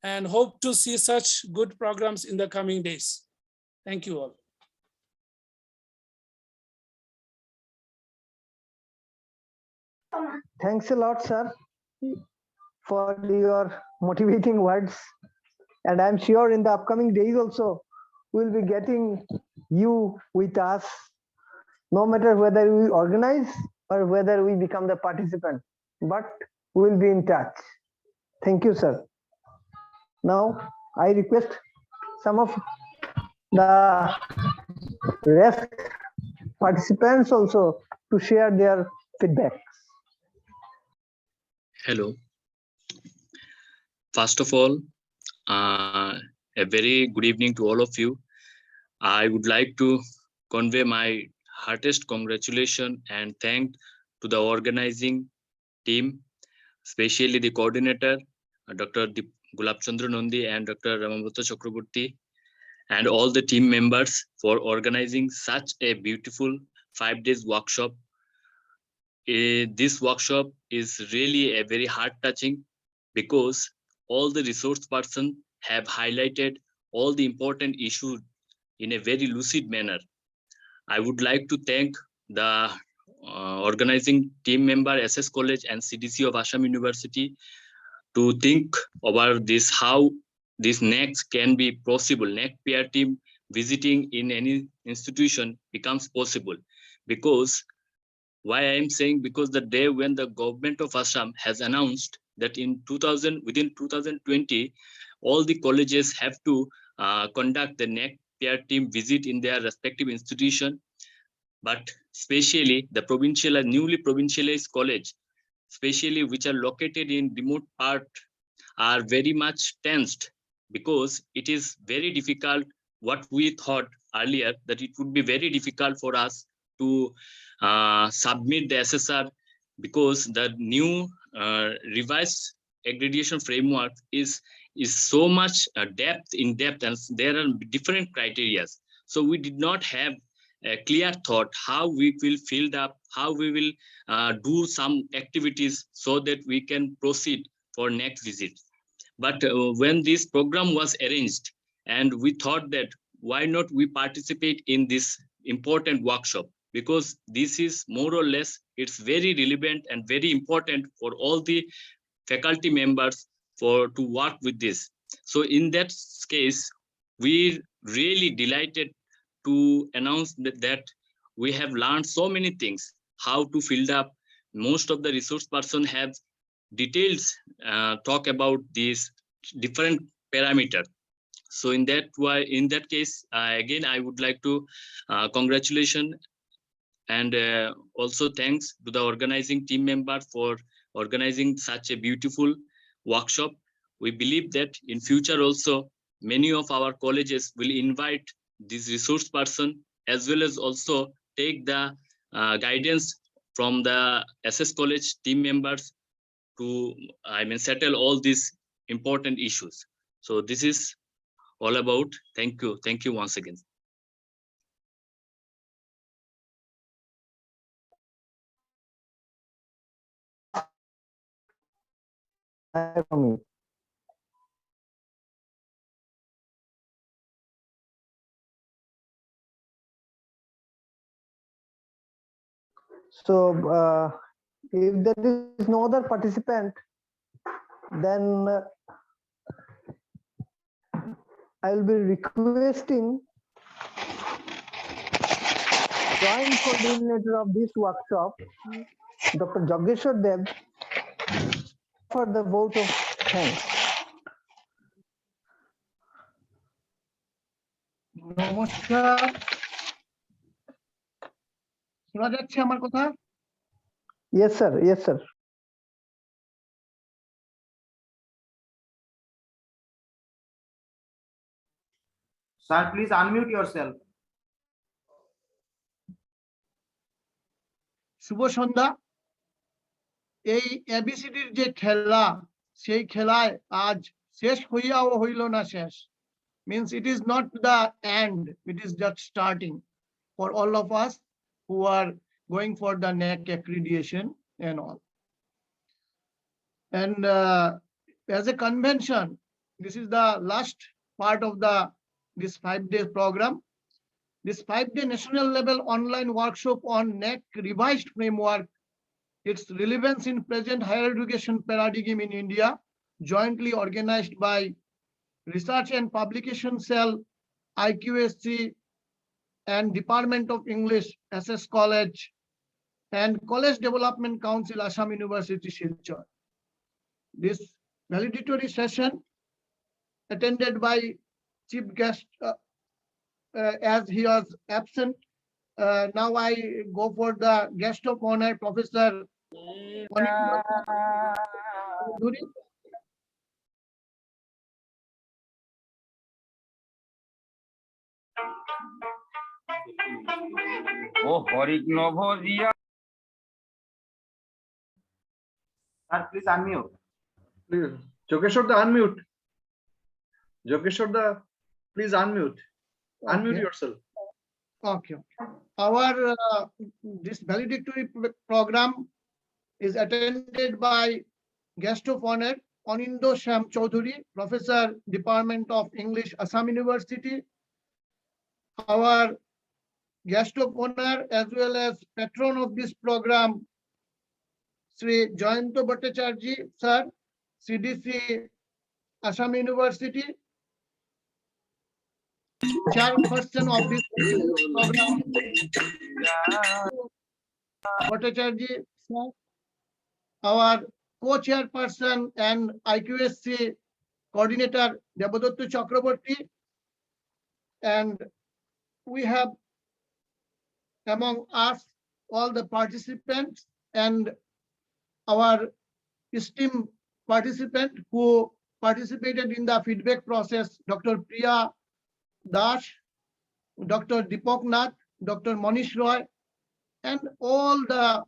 and hope to see such good programs in the coming days. Thank you all. Thanks a lot, sir, for your motivating words. And I'm sure in the upcoming days also, we'll be getting you with us, no matter whether we organize or whether we become the participant, but we'll be in touch. Thank you, sir. Now, I request some of the rest participants also to share their feedback. Hello. First of all, a very good evening to all of you. I would like to convey my heartiest congratulations and thanks to the organizing team, especially the coordinator, Dr. Gulabchandra Nandi and Dr. Ramambrata Chakraborty, and all the team members for organizing such a beautiful 5 days workshop. This workshop is really a very heart-touching because all the resource persons have highlighted all the important issues in a very lucid manner. I would like to thank the organizing team member, SS College and CDC of Assam University to think about this, how this NAAC can be possible. NAAC peer team visiting in any institution becomes possible because Why I am saying, because the day when the government of Assam has announced that within 2020, all the colleges have to conduct the NAAC peer team visit in their respective institution, but especially the newly provincialized college, especially which are located in remote part, are very much tensed, because it is very difficult. What we thought earlier, that it would be very difficult for us to submit the SSR, because the new revised accreditation framework is so much in depth, and there are different criteria. So we did not have a clear thought how we will fill up, how we will do some activities so that we can proceed for next visit. But when this program was arranged, and we thought that why not we participate in this important workshop, because this is more or less, it's very relevant and very important for all the faculty members to work with this. So in that case, we really delighted to announce that we have learned so many things, how to fill up. Most of the resource person have details talk about these different parameters. So in that case, again, I would like to congratulation and also thanks to the organizing team member for organizing such a beautiful workshop. We believe that in future also many of our colleges will invite this resource person, as well as also take the guidance from the SS College team members to settle all these important issues. So this is all about. Thank you once again. So if there is no other participant, then I will be requesting joint coordinator of this workshop, Dr. Jageshwar Dev, for the vote of thanks. নমস্কার, শোনা যাচ্ছে আমার কথা? Yes, sir. Yes, sir. Sir, please unmute yourself. শুভ সন্ধ্যা। এই এবিসিডির যে খেলা, সেই খেলায় আজ শেষ হইয়াও হইল না শেষ। Means it is not the end, it is just starting for all of us who are going for the NAAC accreditation and all. And as a convention, this is the last part of this 5-day program. This 5-day national level online workshop on NAAC revised framework, its relevance in present higher education paradigm in India, jointly organized by Research and Publication Cell, IQSC, and Department of English, SS College, and College Development Council, Assam University, Silchar. This valedictory session attended by chief guest, as he was absent. Now I go for the guest of honor, Professor Sir, please unmute. Please, Jogeshwar, unmute. Jogeshwar, please unmute. Unmute yourself. Okay. Our this valedictory program is attended by guest of honor Anindo Sham Chaudhuri, Professor, Department of English, Assam University. Our guest of honor, as well as patron of this program, Sri Jayanto Bhattacharjee, sir, CDC, Assam University. Chairperson of this program, Bhattacharya, sir, our co-chairperson and IQSC coordinator Debadatta Chakraborty, and we have among us all the participants and our esteemed participant who participated in the feedback process, Dr. Priya Das, Dr. Deepak Nath, Dr. Manish Roy, and all the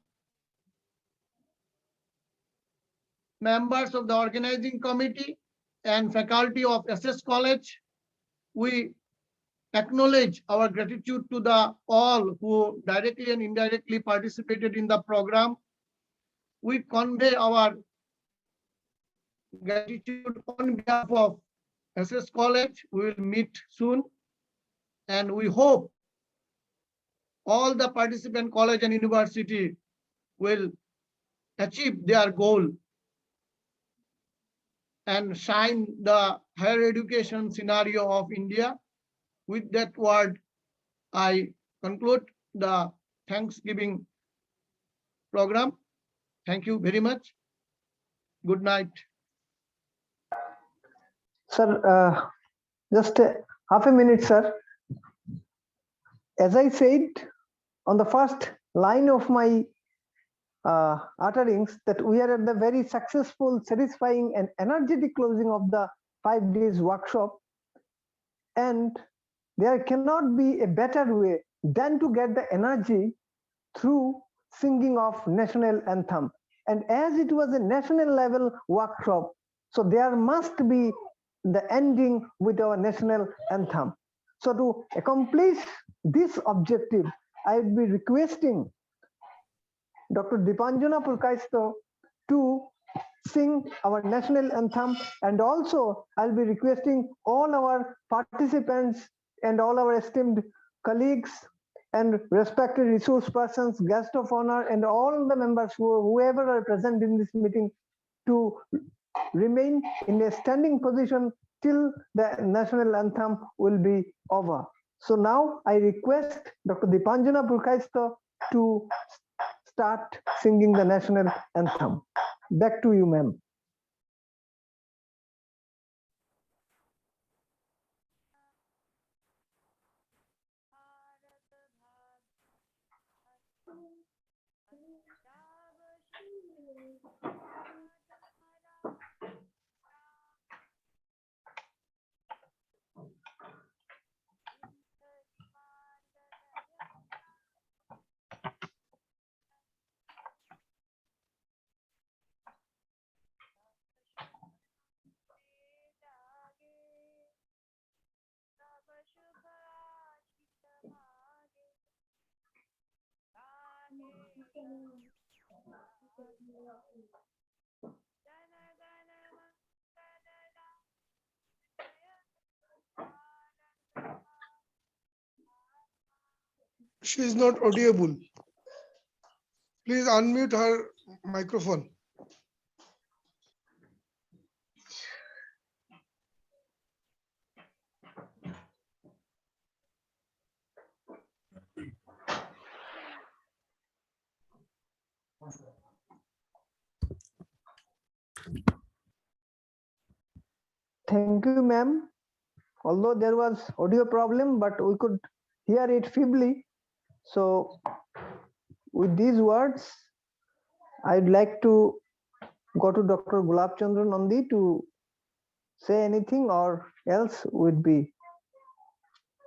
members of the organizing committee and faculty of SS College. We acknowledge our gratitude to the all who directly and indirectly participated in the program. We convey our gratitude on behalf of SS College. We will meet soon, and we hope all the participant college and university will achieve their goal and shine the higher education scenario of India. With that word, I conclude the Thanksgiving program. Thank you very much. Good night. Sir, just half a minute, sir. As I said on the first line of my utterings, that we are at the very successful, satisfying, and energetic closing of the 5 days workshop, and there cannot be a better way than to get the energy through singing of national anthem. And as it was a national level workshop, so there must be the ending with our national anthem. So to accomplish this objective, I would be requesting Dr. Deepanjana Purkaisto to sing our national anthem, and also I'll be requesting all our participants and all our esteemed colleagues and respected resource persons, guests of honor, and all the members whoever are present in this meeting to remain in a standing position till the national anthem will be over. So now I request Dr. Deepanjana Purkaisto to start singing the national anthem. Back to you, ma'am. She is not audible. Please unmute her microphone. Thank you, ma'am. Although there was audio problem, but we could hear it feebly. So with these words, I'd like to go to Dr. Gulab Chandra Nandi to say anything, or else we'd be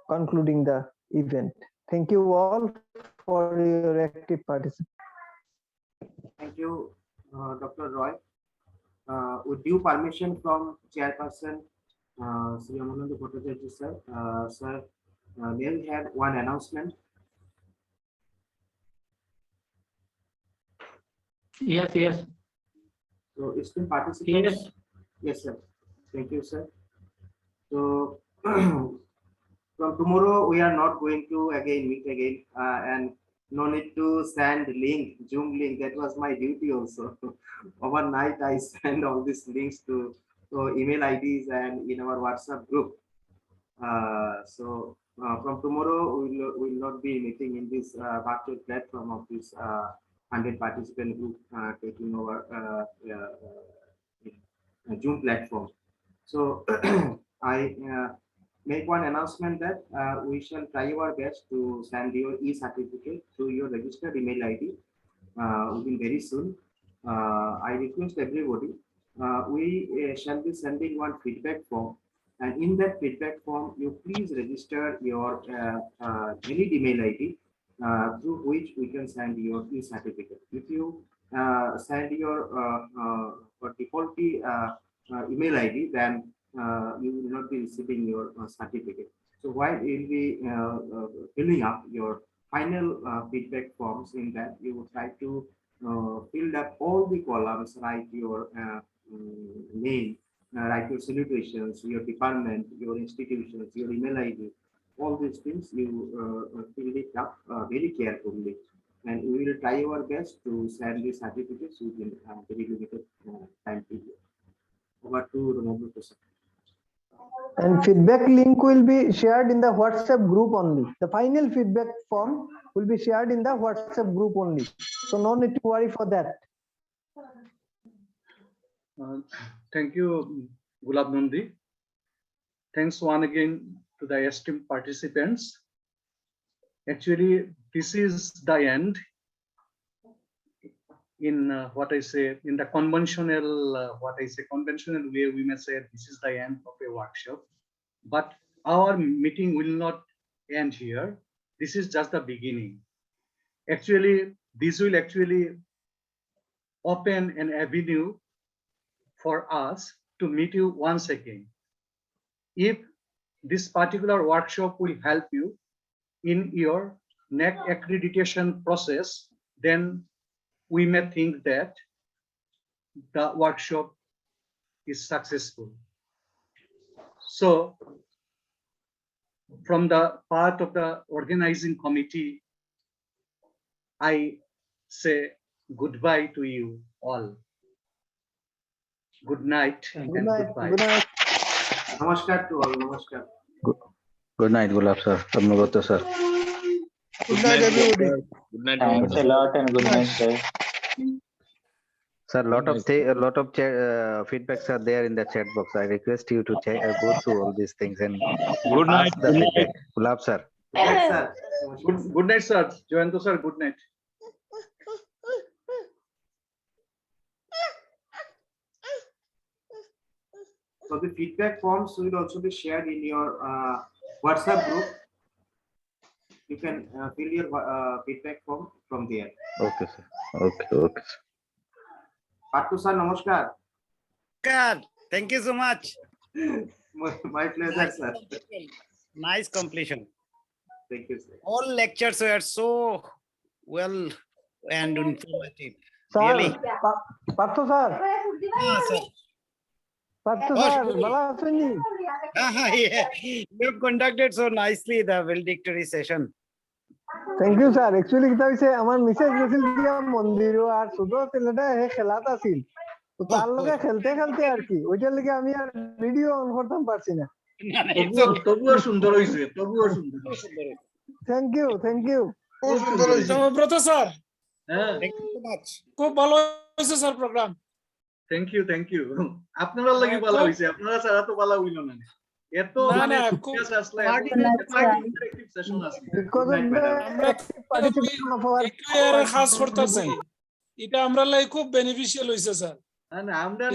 concluding the event. Thank you all for your active participation. Thank you, Dr. Roy. With due permission from Chairperson Sri Amananda Bhattacharya sir, sir, may we have one announcement? Yes, yes. So, esteemed participants. Yes. Yes, sir. Thank you, sir. So, from tomorrow we are not going to meet again, and no need to send link, Zoom link. That was my duty also. Overnight I send all these links to email IDs and in our WhatsApp group. So from tomorrow, we will not be meeting in this virtual platform of this 100 participant group taking over Zoom platform. So I make one announcement that we shall try our best to send your e-certificate to your registered email ID within very soon. I request everybody, we shall be sending one feedback form, and in that feedback form, you please register your valid email ID through which we can send your e-certificate. If you send your defaulty email ID, then you will not be receiving your certificate. So while you will be filling up your final feedback forms, in that you will try to fill up all the columns, write your name, write your salutations, your department, your institutions, your email ID, all these things you fill it up very carefully. And we will try our best to send the certificates within very limited time period. Over to Romobrata sir. And feedback link will be shared in the WhatsApp group only. The final feedback form will be shared in the WhatsApp group only. So no need to worry for that. Thank you, Gulab Nandi. Thanks one again to the esteemed participants. Actually, this is the end in what I say, in the conventional, conventional way, we may say this is the end of a workshop. But our meeting will not end here. This is just the beginning. Actually, this will actually open an avenue for us to meet you once again. If this particular workshop will help you in your NAAC accreditation process, then we may think that the workshop is successful. So from the part of the organizing committee, I say goodbye to you all. Good night and goodbye. Good night. Namaskar to all. Namaskar. Good night, Gulab sir. Romobrata sir. Good night, everybody. Good night. Thanks Romobrata. a lot and good night, sir. Sir, lot of feedbacks are there in the chat box. I request you to go through all these things and Good night. ask the feedback. Gulab sir. Yes, sir. Good night, sir. Joyanto sir, good night. So the feedback forms will also be shared in your WhatsApp group. You can fill your feedback form from there. Okay, sir. Okay. Patu sir, namaskar. God, thank you so much. My pleasure, sir. Nice completion. Thank you, sir. All lectures were so well and informative. Sir, Really. Partho sir. Sir. Partho sir, bala asunni. Yeah. You conducted so nicely the valedictory session. Thank you, sir. Actually, kita hoise amar message gesil dia mondiro ar sudo teleta he khelat asil. তো তার লগে খেলতে খেলতে আর কি ওইটার লাগি আমি আর video on করতাম পারছি না। তবুও সুন্দর হইছে, তবুও সুন্দর। থ্যাংক ইউ খুব সুন্দর হয়েছে। ব্রত স্যার হ্যাঁ, Thank you so much. খুব ভালো হয়েছে স্যার প্রোগ্রাম। Thank you. আপনারা লাগি ভালো হইছে, আপনারা ছাড়া তো ভালো হইল না। এত মানে ফোকাস আসলে ইন্টারেক্টিভ সেশন আসলে। Because of the participation of our এর খাস করতেছি এটা আমরা লাই খুব বেনিফিশিয়াল হইছে স্যার। না আমরা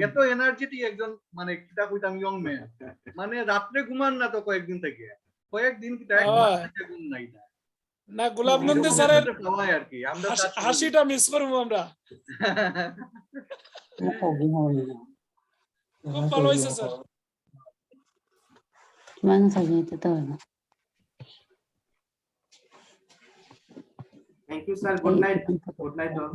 এত এনার্জেটিক একজন মানে কিটা কইতাম ইয়ং ম্যান, মানে রাতে ঘুমান না তো কয়েকদিন থেকে, কয়েকদিন কি এক মাস থেকে ঘুম নাই না। গোলাপ নন্দী স্যারের আর কি আমরা হাসিটা মিস করব আমরা। খুব ভালো হইছে sir. Thank you, sir. Good night. Good night, all.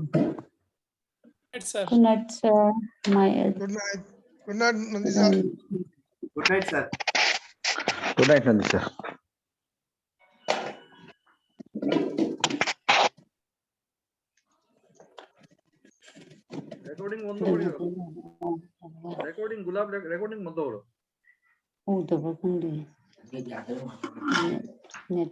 Sir. Good night, sir. Good night. Good night, Nandi sir. Good night, sir. Good night, Nandi sir. Recording বন্ধ করিও। রেকর্ডিং বন্ধ করো। Oh, the working day. Net